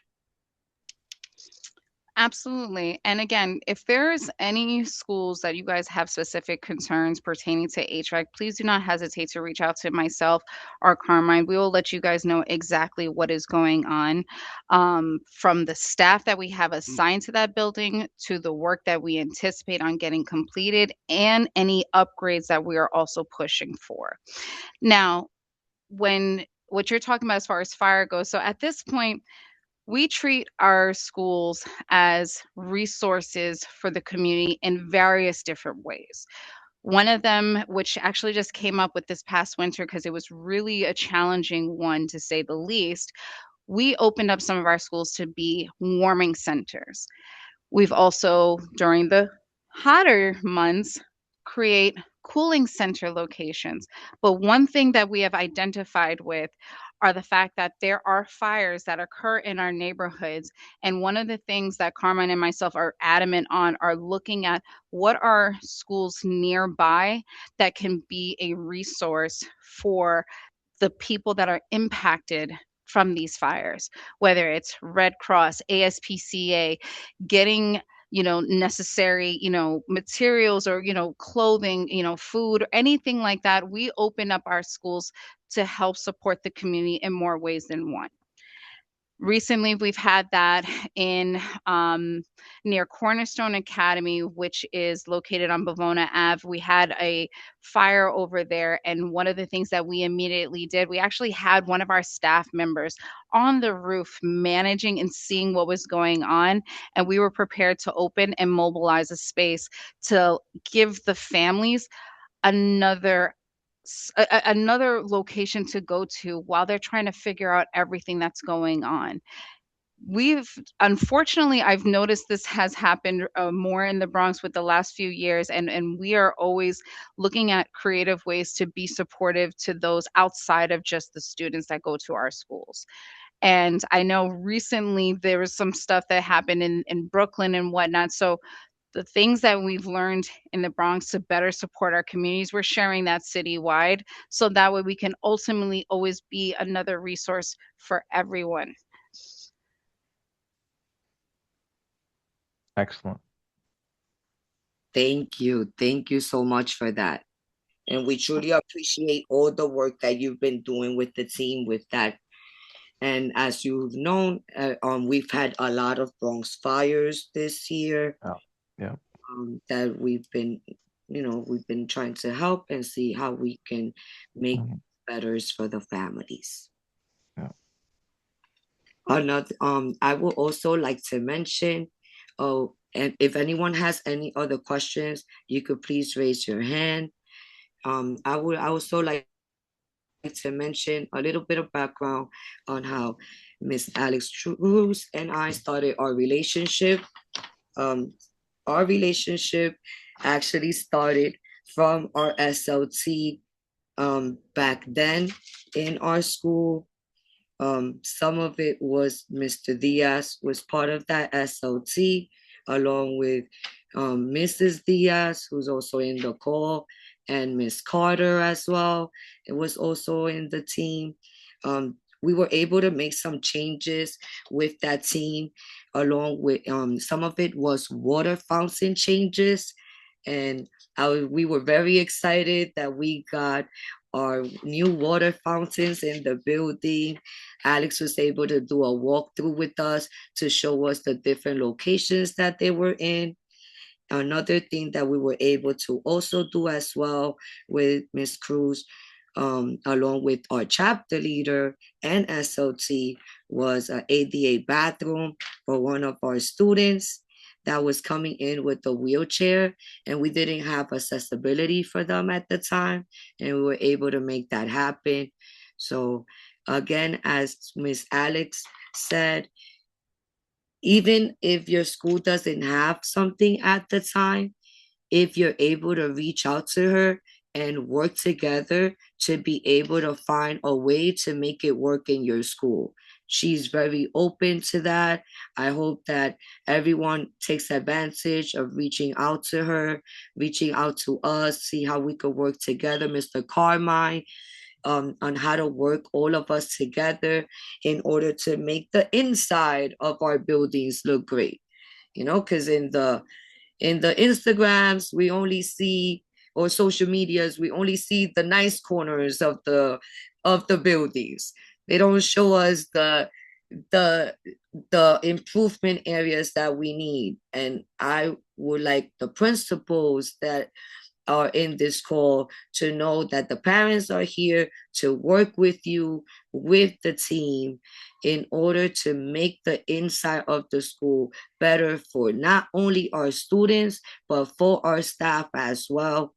Absolutely. And again, if there's any schools that you guys have specific concerns pertaining to HVAC, please do not hesitate to reach out to myself or Carmine. We will let you guys know exactly what is going on, from the staff that we have assigned to that building to the work that we anticipate on getting completed and any upgrades that we are also pushing for. Now, what you're talking about as far as fire goes, so at this point, we treat our schools as resources for the community in various different ways. One of them, which actually just came up with this past winter because it was really a challenging one to say the least, we opened up some of our schools to be warming centers. We've also, during the hotter months, create cooling center locations. But one thing that we have identified with are the fact that there are fires that occur in our neighborhoods. And one of the things that Carmine and myself are adamant on are looking at what are schools nearby that can be a resource for the people that are impacted from these fires, whether it's Red Cross, ASPCA, getting necessary materials or clothing, food or anything like that. We open up our schools to help support the community in more ways than one. Recently, we've had that in near Cornerstone Academy, which is located on Bavona Ave. We had a fire over there, and one of the things that we immediately did, we actually had one of our staff members on the roof managing and seeing what was going on, and we were prepared to open and mobilize a space to give the families another location to go to while they're trying to figure out everything that's going on. Unfortunately, I've noticed this has happened more in the Bronx with the last few years, and we are always looking at creative ways to be supportive to those outside of just the students that go to our schools. And I know recently there was some stuff that happened in Brooklyn and whatnot. So the things that we've learned in the Bronx to better support our communities, we're sharing that citywide. So that way we can ultimately always be another resource for everyone. Excellent. Thank you. Thank you so much for that. And we truly appreciate all the work that you've been doing with the team with that. And as you've known, we've had a lot of Bronx fires this year. Oh, yeah. That we've been trying to help and see how we can make betters for the families. Yeah. Another, I would also like to mention, and if anyone has any other questions, you could please raise your hand. I would also like to mention a little bit of background on how Miss Alex Cruz and I started our relationship. Um, our relationship actually started from our SLT back then in our school. Some of it was Mr. Diaz was part of that SLT, along with Mrs. Diaz, who's also in the call, and Miss Carter as well. It was also in the team. We were able to make some changes with that team, along with some of it was water fountain changes. And we were very excited that we got our new water fountains in the building. Alex was able to do a walkthrough with us to show us the different locations that they were in. Another thing that we were able to also do as well with Miss Cruz, along with our chapter leader and SLT, was an ADA bathroom for one of our students that was coming in with a wheelchair, and we didn't have accessibility for them at the time, and we were able to make that happen. So again, as Miss Alex said, even if your school doesn't have something at the time, if you're able to reach out to her and work together to be able to find a way to make it work in your school. She's very open to that. I hope that everyone takes advantage of reaching out to her, reaching out to us, see how we could work together, Mr. Carmine, on how to work all of us together in order to make the inside of our buildings look great. Because in the Instagrams, we only see, or social medias, we only see the nice corners of the buildings. They don't show us the improvement areas that we need. And I would like the principals that are in this call to know that the parents are here to work with you, with the team, in order to make the inside of the school better for not only our students, but for our staff as well,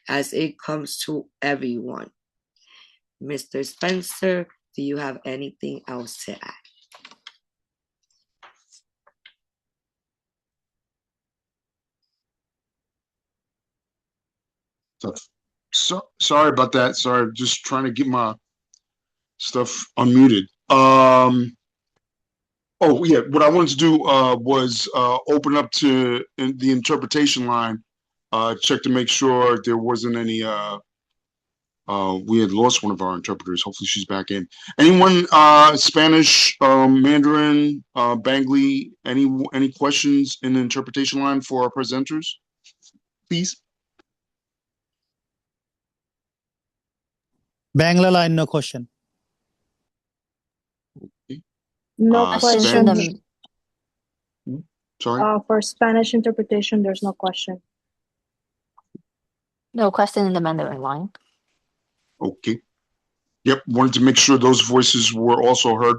as it comes to everyone. Mr. Spencer, do you have anything else to add? So sorry about that. Sorry, just trying to get my stuff unmuted. Oh yeah, what I wanted to do was open up to the interpretation line, check to make sure there wasn't any. We had lost one of our interpreters. Hopefully, she's back in. Anyone Spanish, Mandarin, Bengali? Any questions in the interpretation line for our presenters, please? Bangla line, no question. No Questions question. in Sorry. For Spanish interpretation, there's no question. No question in the Mandarin line. Okay. Yep. Wanted to make sure those voices were also heard.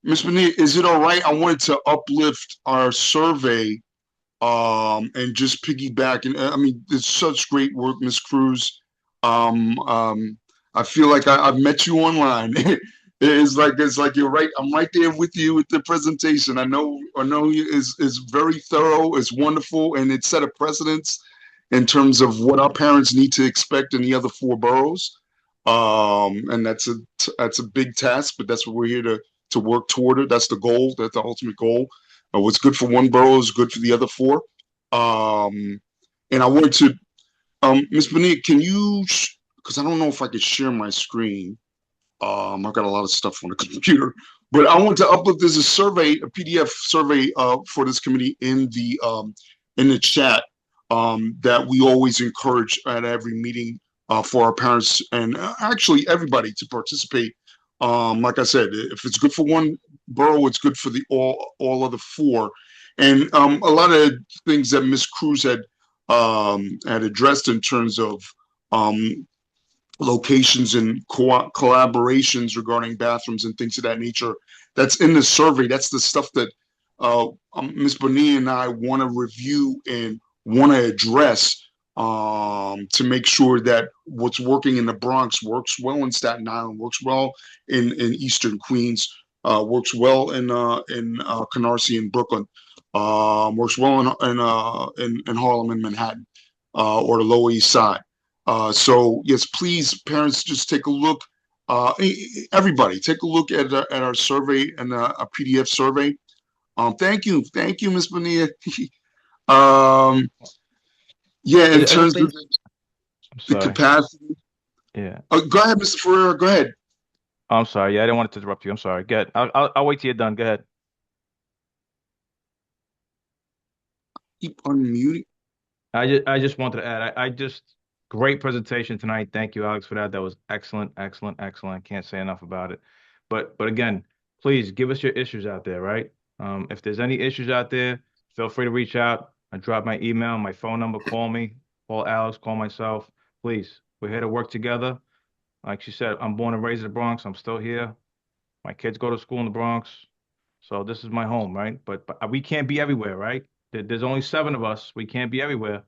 Ms. Bonilla, is it all right? I wanted to uplift our survey and just piggyback. And I mean, it's such great work, Ms. Cruz. I feel like I've met you online. It's like you're right. I'm right there with you with the presentation. I know is very thorough. It's wonderful, and it set a precedence in terms of what our parents need to expect in the other 4 boroughs. And that's a big task, but that's what we're here to work toward it. That's the goal. That's the ultimate goal What's good for one borough is good for the other four. And I wanted to, Ms. Bonilla, can you, because I don't know if I could share my screen. I've got a lot of stuff on the computer, but I want to upload. There's a survey, a PDF survey for this committee in the chat that we always encourage at every meeting for our parents and actually everybody to participate. Like I said, if it's good for one borough, it's good for the all of the four. And a lot of things that Ms. Cruz had addressed in terms of locations and collaborations regarding bathrooms and things of that nature. That's in the survey. That's the stuff that Ms. Bonilla and I want to review and want to address to make sure that what's working in the Bronx works well in Staten Island, works well in Eastern Queens, works well in Canarsie and Brooklyn, works well in Harlem and Manhattan or the Lower East Side. So yes, please, parents, just take a look. Everybody, take a look at our survey and a PDF survey. Thank you, Ms. Bonilla. Yeah, in terms of the capacity. Yeah. Go ahead, Mr. Ferreira. Go ahead. I'm sorry. Yeah, I didn't want to interrupt you. I'm sorry. Go ahead. I'll wait till you're done. Go ahead. Keep unmuting. I just wanted to add. Great presentation tonight. Thank you, Alex, for that. That was excellent, excellent, excellent. Can't say enough about it. But again, please give us your issues out there, right? If there's any issues out there, feel free to reach out. I drop my email, my phone number. Call me. Call Alex. Call myself. Please, we're here to work together. Like she said, I'm born and raised in the Bronx. I'm still here. My kids go to school in the Bronx. So this is my home, right? But we can't be everywhere, right? There's only 7 of us. We can't be everywhere.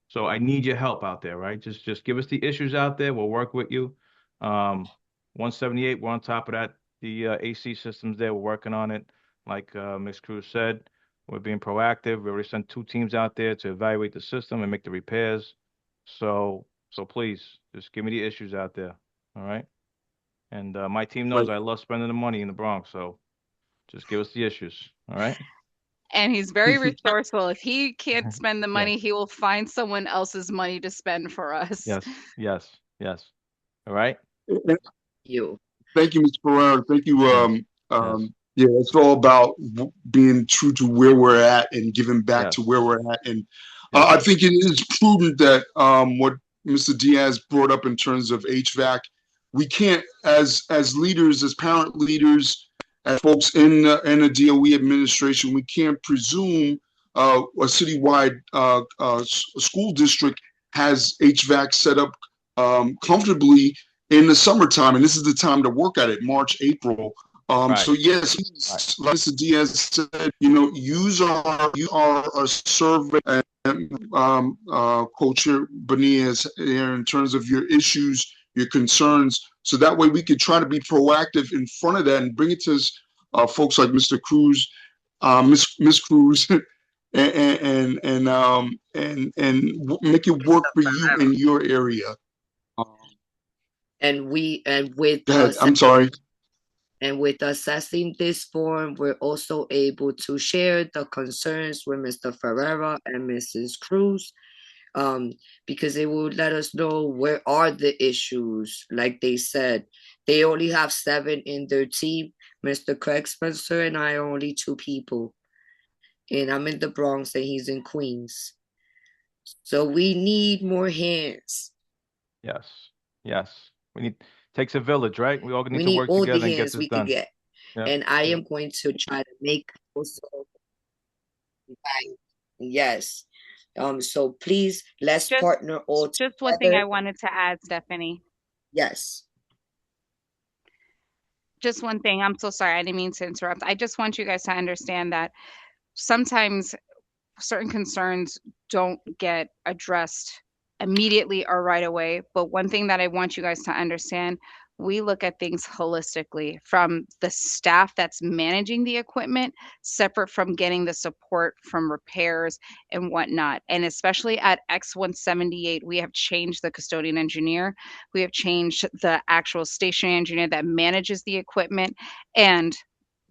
So I need your help out there, right? Just give us the issues out there. We'll work with you. 178, we're on top of that. The AC systems there, we're working on it. Like Ms. Cruz said, we're being proactive. We already sent 2 teams out there to evaluate the system and make the repairs. So please, just give me the issues out there, all right? And my team knows I love spending the money in the Bronx, so just give us the issues, all right? And he's very resourceful. If he can't spend the Yeah. money, he will find someone else's money to spend for us. Yes. All right? You. Thank you, Mr. Ferrara. Thank you. Yes. Yeah, it's all about being true to where we're at and giving back to where we're at. And Yes. I think it is prudent that what Mr. Diaz brought up in terms of HVAC, we can't, as leaders, as parent leaders, as folks in the DOE administration, we can't presume a citywide school district has HVAC set up comfortably in the summertime, and this is the time to work at it, March, April. So yes, like Mr. Diaz said, use our survey and Co-Chair Benias here in terms of your issues, your concerns, so that way we could try to be proactive in front of that and bring it to folks like Mr. Cruz, Miss Cruz, and make it work for you in your area. And with I'm sorry. And with assessing this form, we're also able to share the concerns with Mr. Ferreira and Mrs. Cruz, because it will let us know where are the issues. Like they said, they only have 7 in their team. Mr. Craig Spencer and I are only 2 people. And I'm in the Bronx and he's in Queens. So we need more hands. Yes. Takes a village, right? We all need to work together and get this done. Get. And I am going to try to make also yes. So please let's partner all together. Just one thing I wanted to add, Stephanie. Yes. Just one thing. I'm so sorry. I didn't mean to interrupt. I just want you guys to understand that sometimes certain concerns don't get addressed immediately or right away. But one thing that I want you guys to understand, we look at things holistically from the staff that's managing the equipment, separate from getting the support from repairs and whatnot. And especially at X178, we have changed the custodian engineer. We have changed the actual station engineer that manages the equipment. And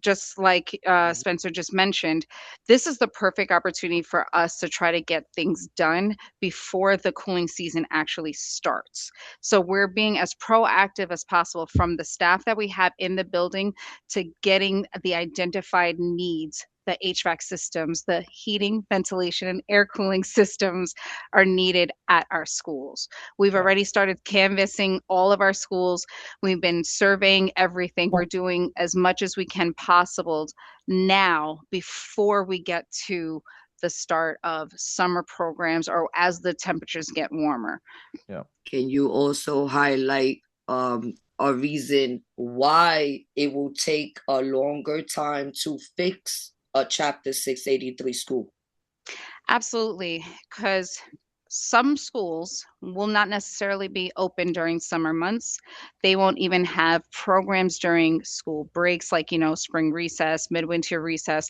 just like Spencer just mentioned, this is the perfect opportunity for us to try to get things done before the cooling season actually starts. So we're being as proactive as possible from the staff that we have in the building to getting the identified needs. The HVAC systems, the heating, ventilation, and air cooling systems are needed at our schools. We've already started canvassing all of our schools. We've been surveying everything. We're doing as much as we can possible now before we get to the start of summer programs or as the temperatures get warmer. Yeah. Can you also highlight a reason why it will take a longer time to fix a Chapter 683 school? Absolutely, because some schools will not necessarily be open during summer months. They won't even have programs during school breaks, like, spring recess, midwinter recess.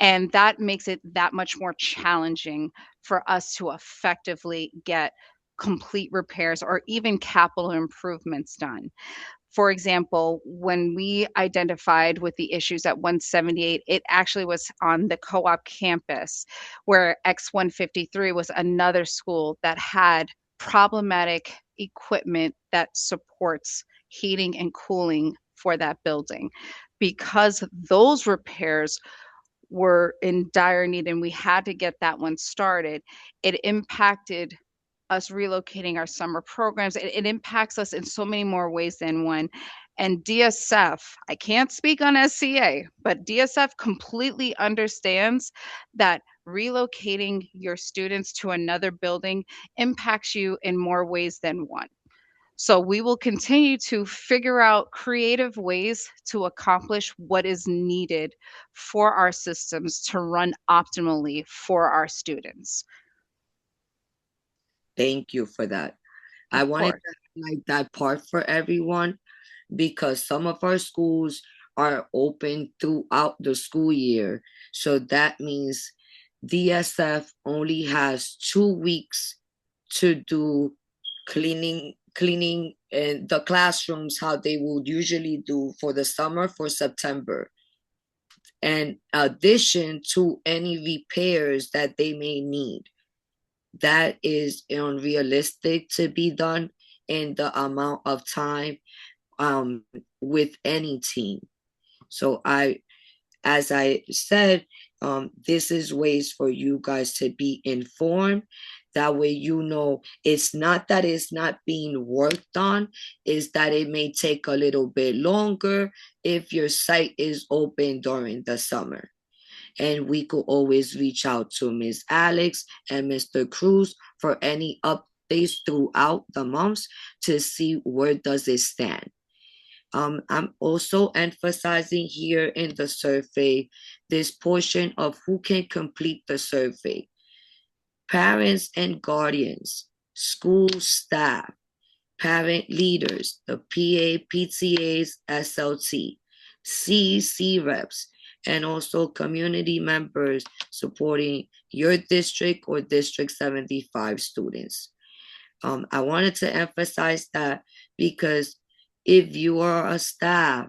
And that makes it that much more challenging for us to effectively get complete repairs or even capital improvements done. For example, when we identified with the issues at 178, it actually was on the co-op campus, where X153 was another school that had problematic equipment that supports heating and cooling for that building. Because those repairs were in dire need and we had to get that one started, it impacted us relocating our summer programs. It impacts us in so many more ways than one. And DSF, I can't speak on SCA, but DSF completely understands that relocating your students to another building impacts you in more ways than one. So we will continue to figure out creative ways to accomplish what is needed for our systems to run optimally for our students. Thank you for that. I Of wanted course. to highlight that part for everyone because some of our schools are open throughout the school year. So that means DSF only has 2 weeks to do cleaning in the classrooms how they would usually do for the summer for September. In addition to any repairs that they may need. That is unrealistic to be done in the amount of time with any team. So as I said, this is ways for you guys to be informed. That way, it's not that it's not being worked on, is that it may take a little bit longer if your site is open during the summer. And we could always reach out to Ms. Alex and Mr. Cruz for any updates throughout the months to see where does it stand. I'm also emphasizing here in the survey this portion of who can complete the survey. Parents and guardians, school staff, parent leaders, the PA, PTAs, SLT, CEC reps, and also community members supporting your district or District 75 students. I wanted to emphasize that because if you are a staff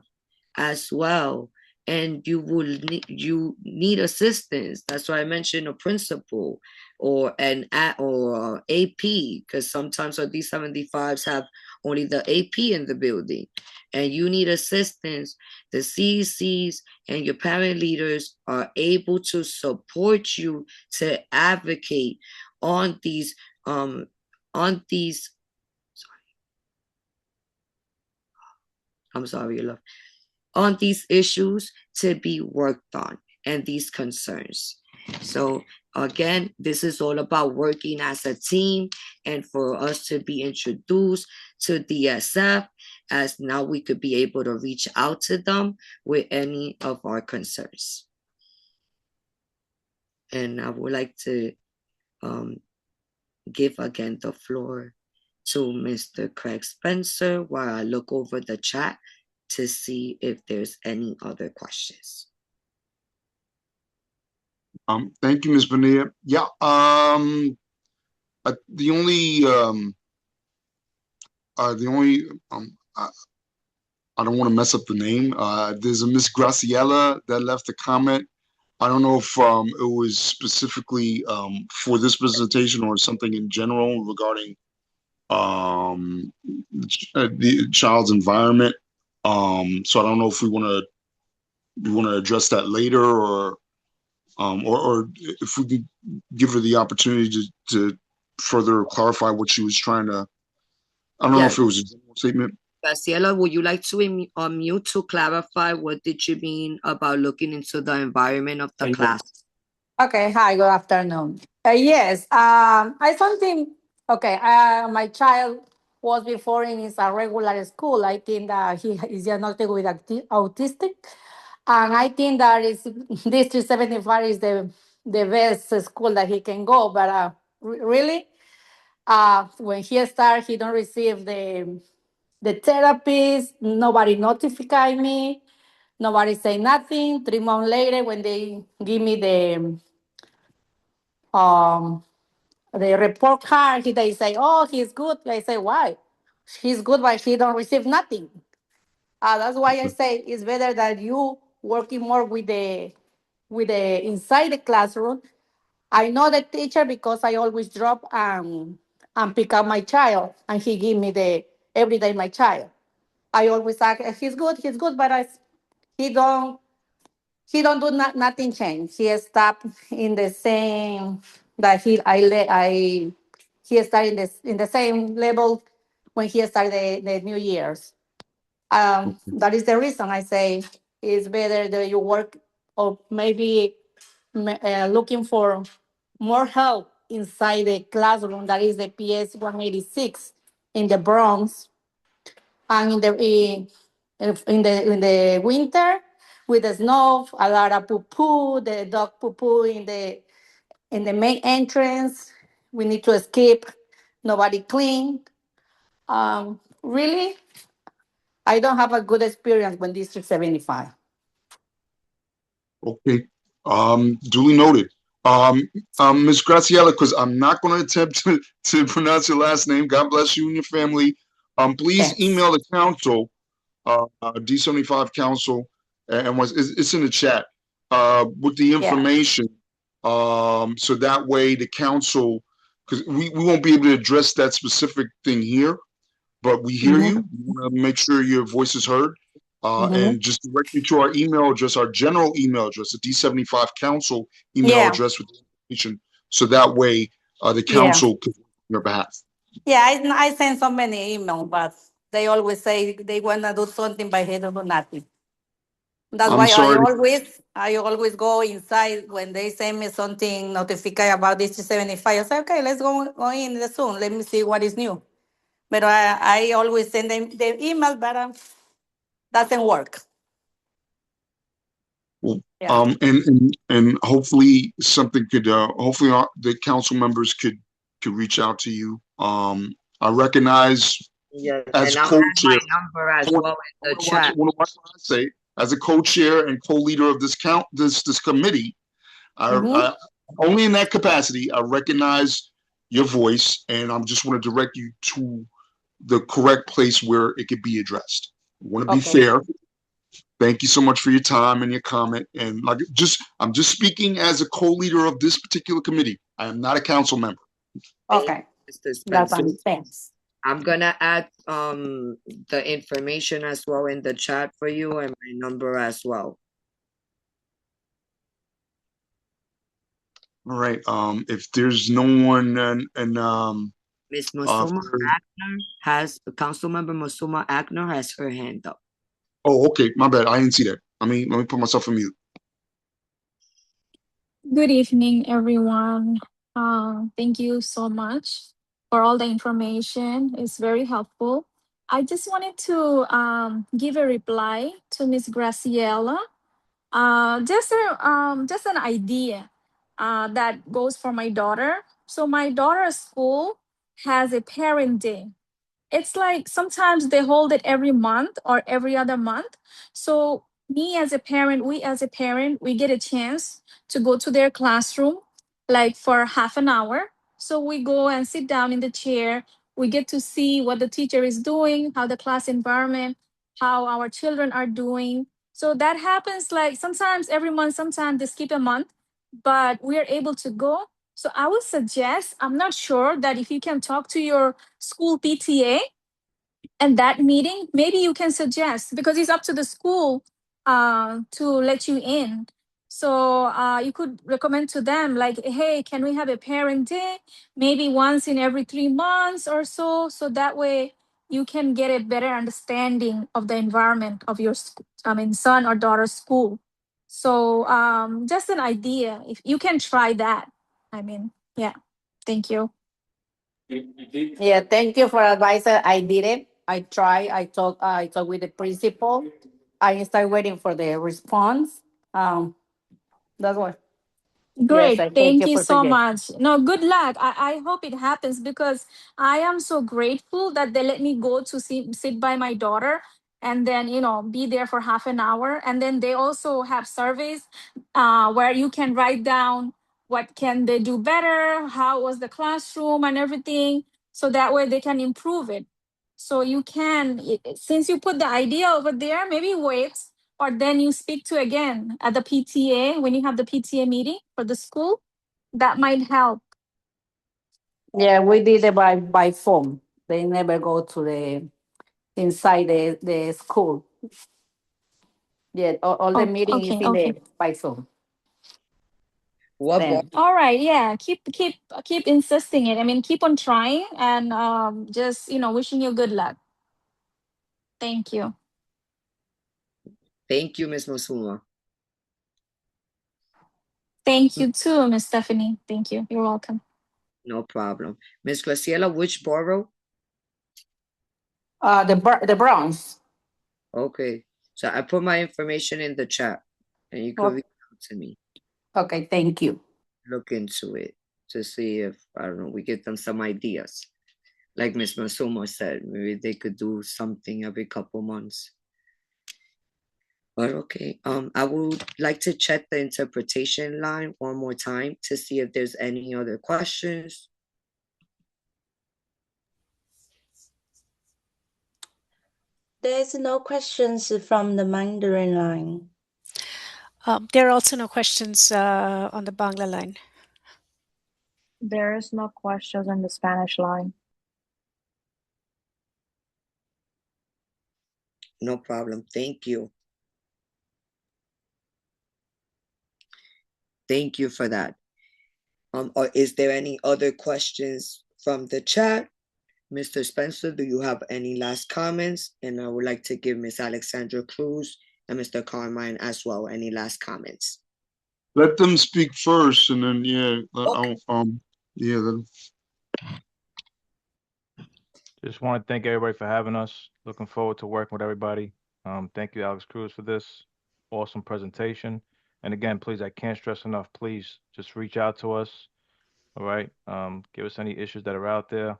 as well and you need assistance, that's why I mentioned a principal or an or AP, because sometimes our D75s have only the AP in the building, and you need assistance, the CECs and your parent leaders are able to support you to advocate on these on these issues to be worked on and these concerns. So again, this is all about working as a team and for us to be introduced to DSF, as now we could be able to reach out to them with any of our concerns. And I would like to give again the floor to Mr. Craig Spencer while I look over the chat to see if there's any other questions. Thank you, Ms. Bonilla. Yeah. The only I don't want to mess up the name. There's a Miss Graciela that left a comment. I don't know if it was specifically for this presentation or something in general regarding the child's environment. So I don't know if we want to address that later, or if we could give her the opportunity to further clarify what she was trying to. I don't know if it was a general statement. Graciela, would you like to unmute to clarify what did you mean about looking into the environment of the class? Okay, hi, good afternoon. Yes, I something, okay, my child was before in his regular school. I think that he is diagnosed with autistic. And I think that is District 75 is the best school that he can go. But really, when he started, he don't receive the therapist. Nobody notified me. Nobody say nothing. 3 months later, when they give me um the report card, they say, "Oh, he's good." I say, "Why? He's good, but he don't receive nothing." That's why I say it's better that you working more with the inside the classroom. I know the teacher because I always drop and pick up my child, and he give me the every day my child. I always say he's good, but he don't do nothing change. He stopped in the same that he started in the same level when he started the New Year's. That is the reason I say it's better that you work or maybe looking for more help inside the classroom. That is the PS 186 in the Bronx, and in the winter with the snow, a lot of poo poo, the dog poo poo in the main entrance. We need to escape. Nobody clean. Really, I don't have a good experience with District 75. Okay. Duly noted. Ms. Graciela, because I'm not going to attempt to pronounce your last name. God bless you and your family. Please Yes. email the council, D75 council, and it's in the chat, with the Yeah. information. So that way the council, because we won't be able to address that specific thing here, but we hear Mhm. you. We want to make sure your voice is heard. Mhm. And just direct me to our email address, our general email address, the D75 Council email Yeah. address with the information. So that way the Yeah. council can work on your behalf. Yeah. I send so many emails, but they always say they want to do something, but they don't do nothing. That's I'm why sorry. I always go inside when they send me something notify about this 75. I say, okay, let's go in the Zoom. Let me see what is new. But I always send them the email, but doesn't work. Yeah. And hopefully something could, hopefully the council members could reach out to you. I recognize Yes, as and I'll add co-chair, my number as well in the watch chat. what I say, as a co-chair and co-leader of this committee, Mhm. I only in that capacity, I recognize your voice, and I'm just want to direct you to the correct place where it could be addressed. I want to be Okay. fair. Thank you so much for your time and your comment. And I'm just speaking as a co-leader of this particular committee. I am not a council member. Okay. Mr. That's Spencer, fine. Thanks. I'm gonna add the information as well in the chat for you and my number as well. All right. If there's no one Miss Musuma Agner Councilmember Musuma Agner has her hand up. oh, okay, my bad. I didn't see that. Let me put myself on mute. Good evening, everyone. Thank you so much for all the information. It's very helpful. I just wanted to give a reply to Miss Graciela. Just an idea that goes for my daughter. So my daughter's school has a parent day. It's like sometimes they hold it every month or every other month. So me as a parent, we as a parent, we get a chance to go to their classroom like for half an hour. So we go and sit down in the chair. We get to see what the teacher is doing, how the class environment. how our children are doing. So that happens like sometimes every month, sometimes they skip a month, but we are able to go. So I would suggest, I'm not sure that if you can talk to your school PTA and that meeting, maybe you can suggest, because it's up to the school to let you in. So you could recommend to them like, hey, can we have a parent day maybe once in every 3 months or so, so that way you can get a better understanding of the environment of your son or daughter's school. So just an idea, if you can try that. Yeah. Thank you. Yeah, thank you for advice. I did it. I try. I talk with the principal. I start waiting for the response. That's what. Yes, Great. I thank Thank you you for so suggesting. much. No, good luck. I hope it happens because I am so grateful that they let me go to sit by my daughter and then, be there for half an hour. And then they also have surveys where you can write down what can they do better, how was the classroom and everything. So that way they can improve it. So you can, since you put the idea over there, maybe wait or then you speak to again at the PTA when you have the PTA meeting for the school. That might help. Yeah, we did it by phone. They never go to the inside the school. Yeah, all the Oh, meeting is okay, in okay. the by phone. What bar? Then All right, yeah. Keep insisting it. Keep on trying and just wishing you good luck. Thank you. Thank you, Miss Musuma. Thank you too, Miss Stephanie. Thank you. You're welcome. No problem. Miss Graciela, which borough? the Bronx. Okay. So I put my information in the chat and you could Oh, reach out to me. okay, thank you. Look into it to see if, I don't know, we get them some ideas. Like Miss Masuma said, maybe they could do something every couple months. But okay, I would like to check the interpretation line one more time to see if there's any other questions. There's no questions from the Mandarin line. There are also no questions on the Bangla line. There is no questions on the Spanish line. No problem. Thank you. Thank you for that. Or is there any other questions from the chat? Mr. Spencer, do you have any last comments? And I would like to give Miss Alexandra Cruz and Mr. Carmine as well any last comments. Let them speak first, and then Okay. Just want to thank everybody for having us. Looking forward to working with everybody. Thank you, Alex Cruz, for this awesome presentation. And again, please, I can't stress enough, please just reach out to us. All right. Give us any issues that are out there.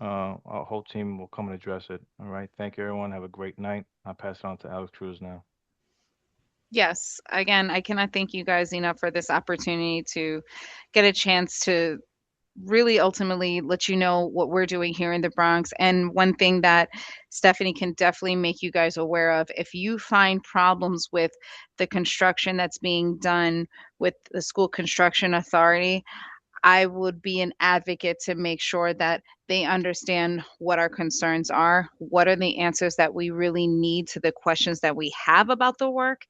Our whole team will come and address it. All right. Thank you, everyone. Have a great night. I'll pass it on to Alex Cruz now. Yes, again, I cannot thank you guys enough for this opportunity to get a chance to really ultimately let you know what we're doing here in the Bronx. And one thing that Stephanie can definitely make you guys aware of, if you find problems with the construction that's being done with the school construction authority, I would be an advocate to make sure that they understand what our concerns are, what are the answers that we really need to the questions that we have about the work,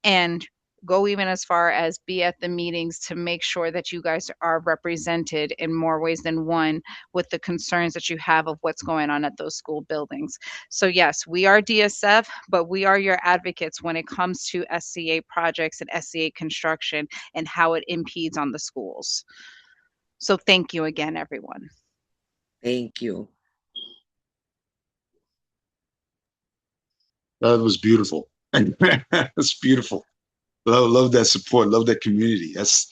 and go even as far as be at the meetings to make sure that you guys are represented in more ways than one with the concerns that you have of what's going on at those school buildings. So yes, we are DSF, but we are your advocates when it comes to SCA projects and SCA construction and how it impedes on the schools. So thank you again, everyone. Thank you. that was beautiful. That's beautiful. Love that support. Love that community. That's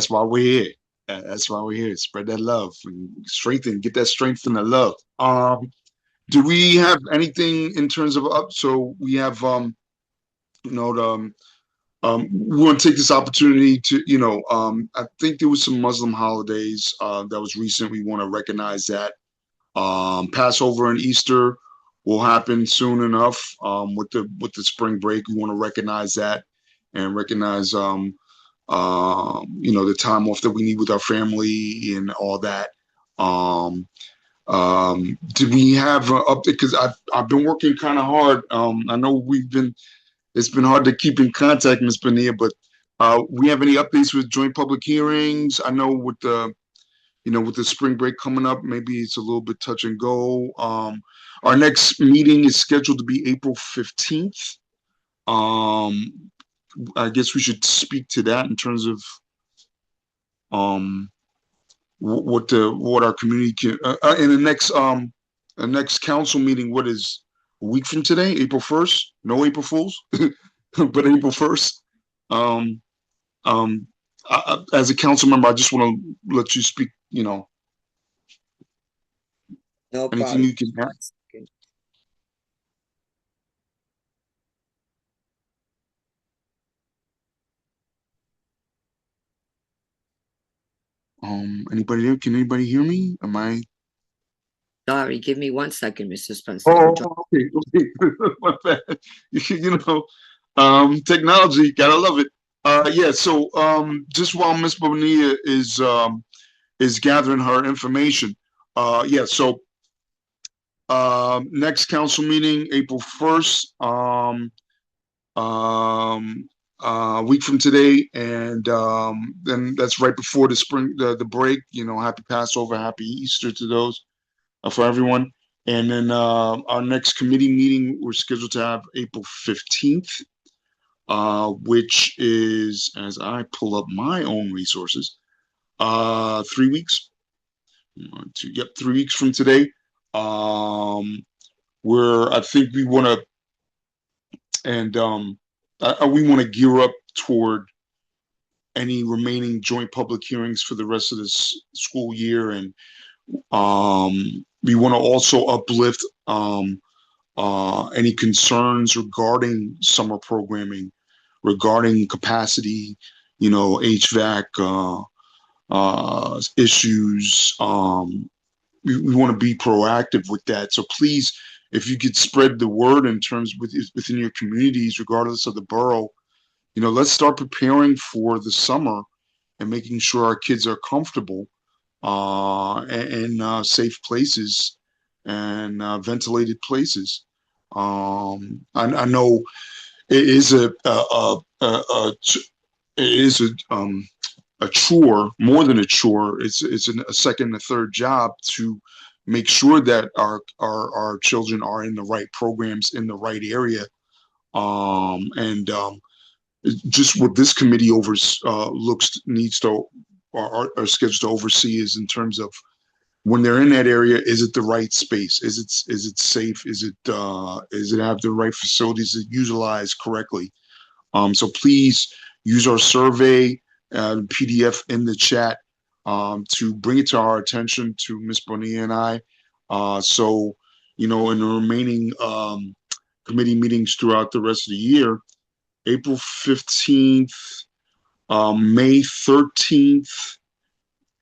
why we're here. That's why we're here. Spread that love and get that strength and the love. Do we have anything in terms of up? So we have you know the we want to take this opportunity to, I think there was some Muslim holidays that was recent. We want to recognize that Passover and Easter. will happen soon enough. With the spring break, we want to recognize that and recognize the time off that we need with our family and all that. Did we have an update? Because I've been working kind of hard. I know it's been hard to keep in contact, Ms. Bonilla, but we have any updates with joint public hearings? I know with the spring break coming up, maybe it's a little bit touch and go. Our next meeting is scheduled to be April 15th. I guess we should speak to that in terms of um, what our community can in the next council meeting. What is a week from today? April 1st. No April Fools, but April 1st. Um, um, as a council member, I just want to let you speak. No Anything problem. you can add. Anybody there? Can anybody hear me? Am I? Sorry, give me 1 second, Mr. Spencer. Oh, okay, okay. My bad. Technology, gotta love it. Yeah. So, just while Miss Bonilla is gathering her information, yeah. So, next council meeting, April 1st. Week from today, and then that's right before the break. Happy Passover, happy Easter to those for everyone. And then our next committee meeting we're scheduled to have April 15th, which is, as I pull up my own resources, 3 weeks. 3 weeks from today. Where I think we want to, and we want to gear up toward any remaining joint public hearings for the rest of this school year, and we want to also uplift any concerns regarding summer programming, regarding capacity, HVAC issues. We want to be proactive with that. So please, if you could spread the word in terms within your communities, regardless of the borough, let's start preparing for the summer and making sure our kids are comfortable in safe places and ventilated places. I know it is a chore, more than a chore. It's a second, a third job to make sure that our children are in the right programs in the right area. And just what this committee needs to are scheduled to oversee is in terms of when they're in that area, is it the right space? Is it safe? Is it have the right facilities that utilize correctly? So please use our survey PDF in the chat to bring it to our attention to Miss Bonilla and I. So in the remaining committee meetings throughout the rest of the year, April 15th, May 13th,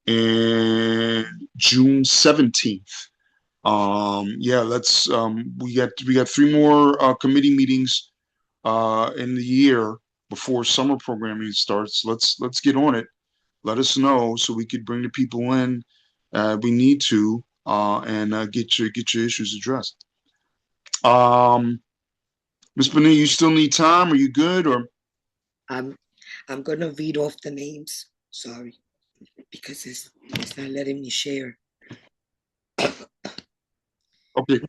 and June 17th. Yeah, we got 3 more committee meetings in the year before summer programming starts. Let's get on it. Let us know so we could bring the people in we need to and get your issues addressed. Ms. Bonilla, you still need time? Are you good? Or I'm gonna read off the names. Sorry, because it's not letting me share. okay.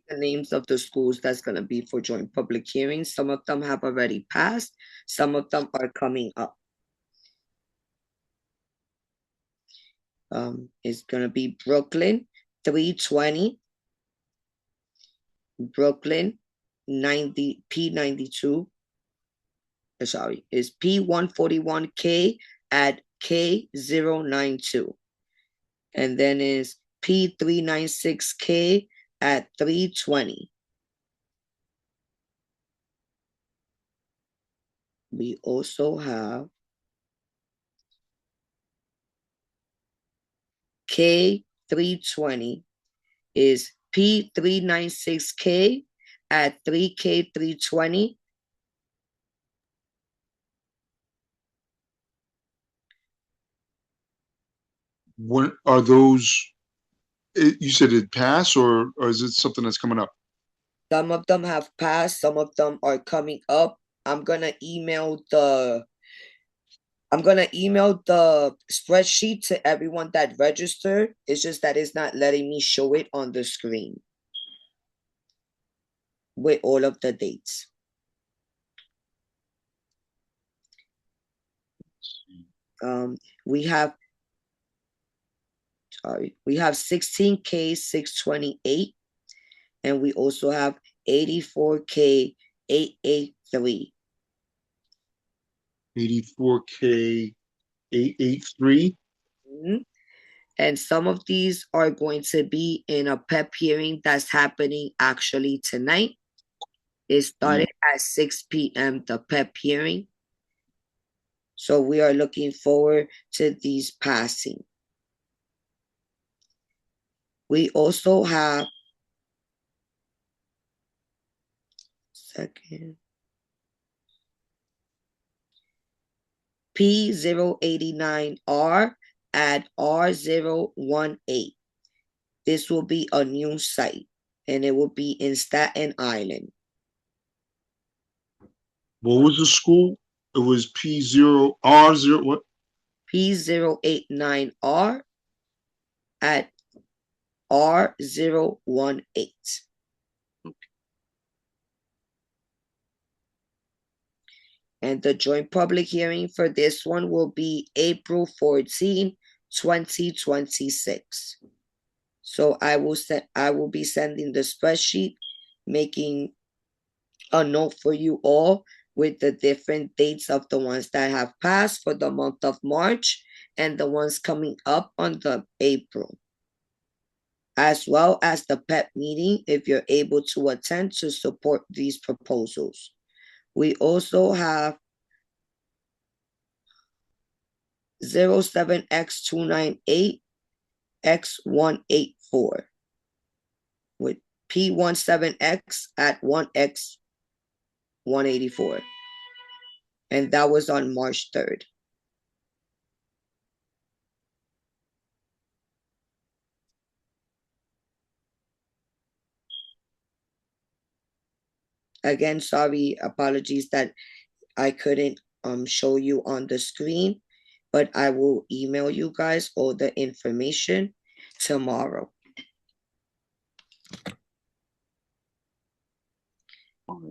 The names of the schools that's gonna be for joint public hearings. Some of them have already passed. Some of them are coming up. It's gonna be Brooklyn 320, Brooklyn 90 P92. Sorry, is P141K at K092. And then is P396K at 320. We also have K320 is P396K at 3K320. What are those? You said it passed, or is it something that's coming up? Some of them have passed, some of them are coming up. I'm gonna email the spreadsheet to everyone that registered. It's just that it's not letting me show it on the screen with all of the dates. We have 16K 628, and we also have 84K 883. 84K 883. And some of these are going to be in a PEP hearing that's happening actually tonight. It started at 6 p.m., the PEP hearing. So we are looking forward to these passing. We also have P089R at R018. This will be a new site, and it will be in Staten Island. What was the school? It was P0R0 what? P089R at R018. And the joint public hearing for this one will be April 14, 2026. So I will be sending the spreadsheet, making a note for you all with the different dates of the ones that have passed for the month of March and the ones coming up on the April, as well as the PEP meeting if you're able to attend to support these proposals. We also have 07X298X184 with P17X at 1X184. And that was on March 3rd. Again, sorry, apologies that I couldn't show you on the screen, but I will email you guys all the information tomorrow.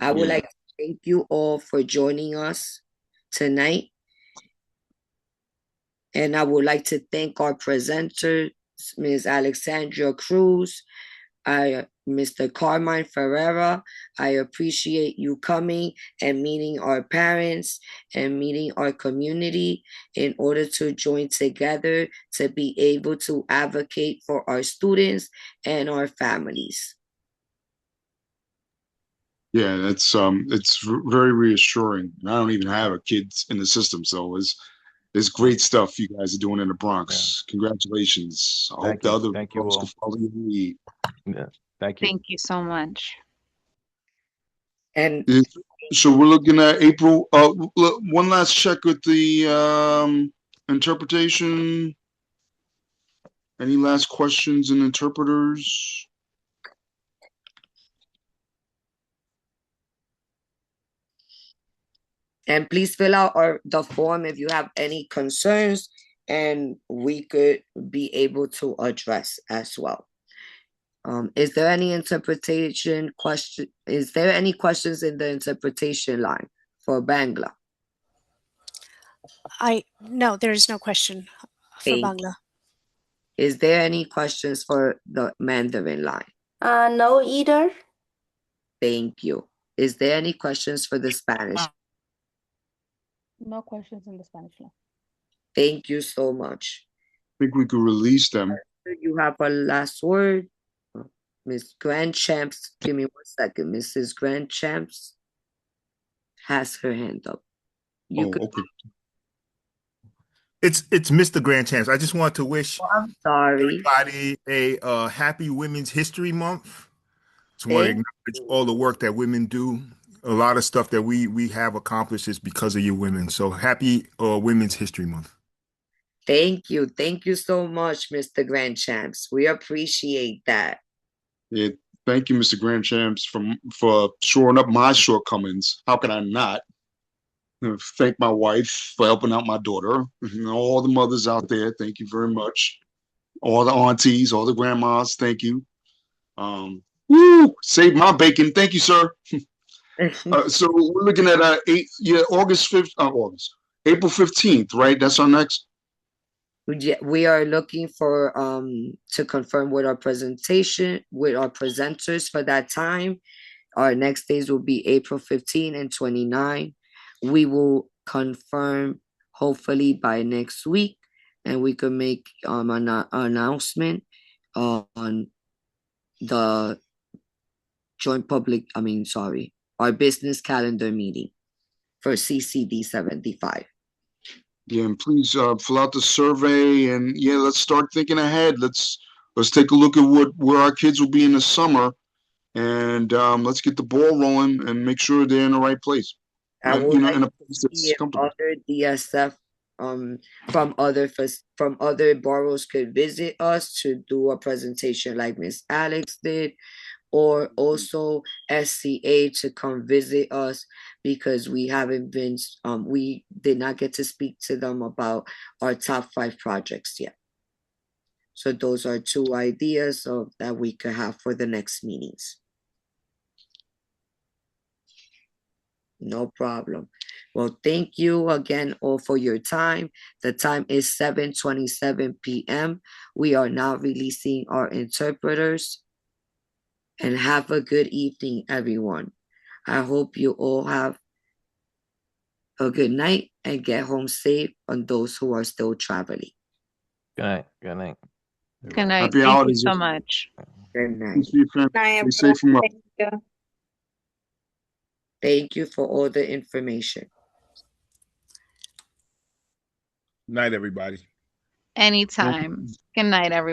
I would like to thank you all for joining us tonight. And I would like to thank our presenters, Ms. Alexandra Cruz, Mr. Carmine Ferreira. I appreciate you coming and meeting our parents and meeting our community in order to join together to be able to advocate for our students and our families. Yeah, it's very reassuring. I don't even have a kid in the system, so it's great stuff you guys are doing in the Bronx. Yeah. Congratulations. I hope the other girls can follow your lead. Yeah. Thank you. Thank you so much. And so we're looking at April. One last check with the interpretation. Any last questions and interpreters? And please fill out the form if you have any concerns, and we could be able to address as well. Is there any interpretation question? Is there any questions in the interpretation line for Bangla? No, there is no question for Bangla. Is there any questions for the Mandarin line? No either. Thank you. Is there any questions for the Spanish? No questions in the Spanish line. Thank you so much. I think we could release them. You have a last word? Miss Grand Champs, give me 1 second. Mrs. Grand Champs has her hand up. Okay. It's Mr. Grand Champs. I just want to wish I'm sorry. everybody a happy Women's History Month. Just want to Thank acknowledge all the work that women do. A lot of stuff that we have accomplished is because of you women. So happy Women's History Month. Thank you. Thank you so much, Mr. Grand Champs. We appreciate that. Yeah, thank you, Mr. Grand Champs, for shoring up my shortcomings. How can I not? Thank my wife for helping out my daughter. All the mothers out there, thank you very much. All the aunties, all the grandmas, thank you. Woo! Save my bacon. Thank you, sir. So we're looking at April 15th, right? That's our next. We are looking for to confirm with our presentation with our presenters for that time. Our next days will be April 15 and 29. We will confirm hopefully by next week, and we could make an announcement on the our business calendar meeting for CCD 75. Yeah, and please fill out the survey, and yeah, let's start thinking ahead. Let's take a look at where our kids will be in the summer, and let's get the ball rolling and make sure they're in the right place. I would like in a to place see that's if comfortable. other DSF from other boroughs could visit us to do a presentation like Miss Alex did, or also SCA to come visit us, because we haven't been we did not get to speak to them about our top 5 projects yet. So those are 2 ideas that we could have for the next meetings. No problem. Well, thank you again all for your time. The time is 7:27 p.m. We are now releasing our interpreters. And have a good evening, everyone. I hope you all have a good night and get home safe on those who are still traveling. Good night. Good night. Good night. Happy Thank holidays. you so much. Good night. Stay safe and well. Thank you. Thank you for all the information. Night, everybody. Anytime. Good night, everyone.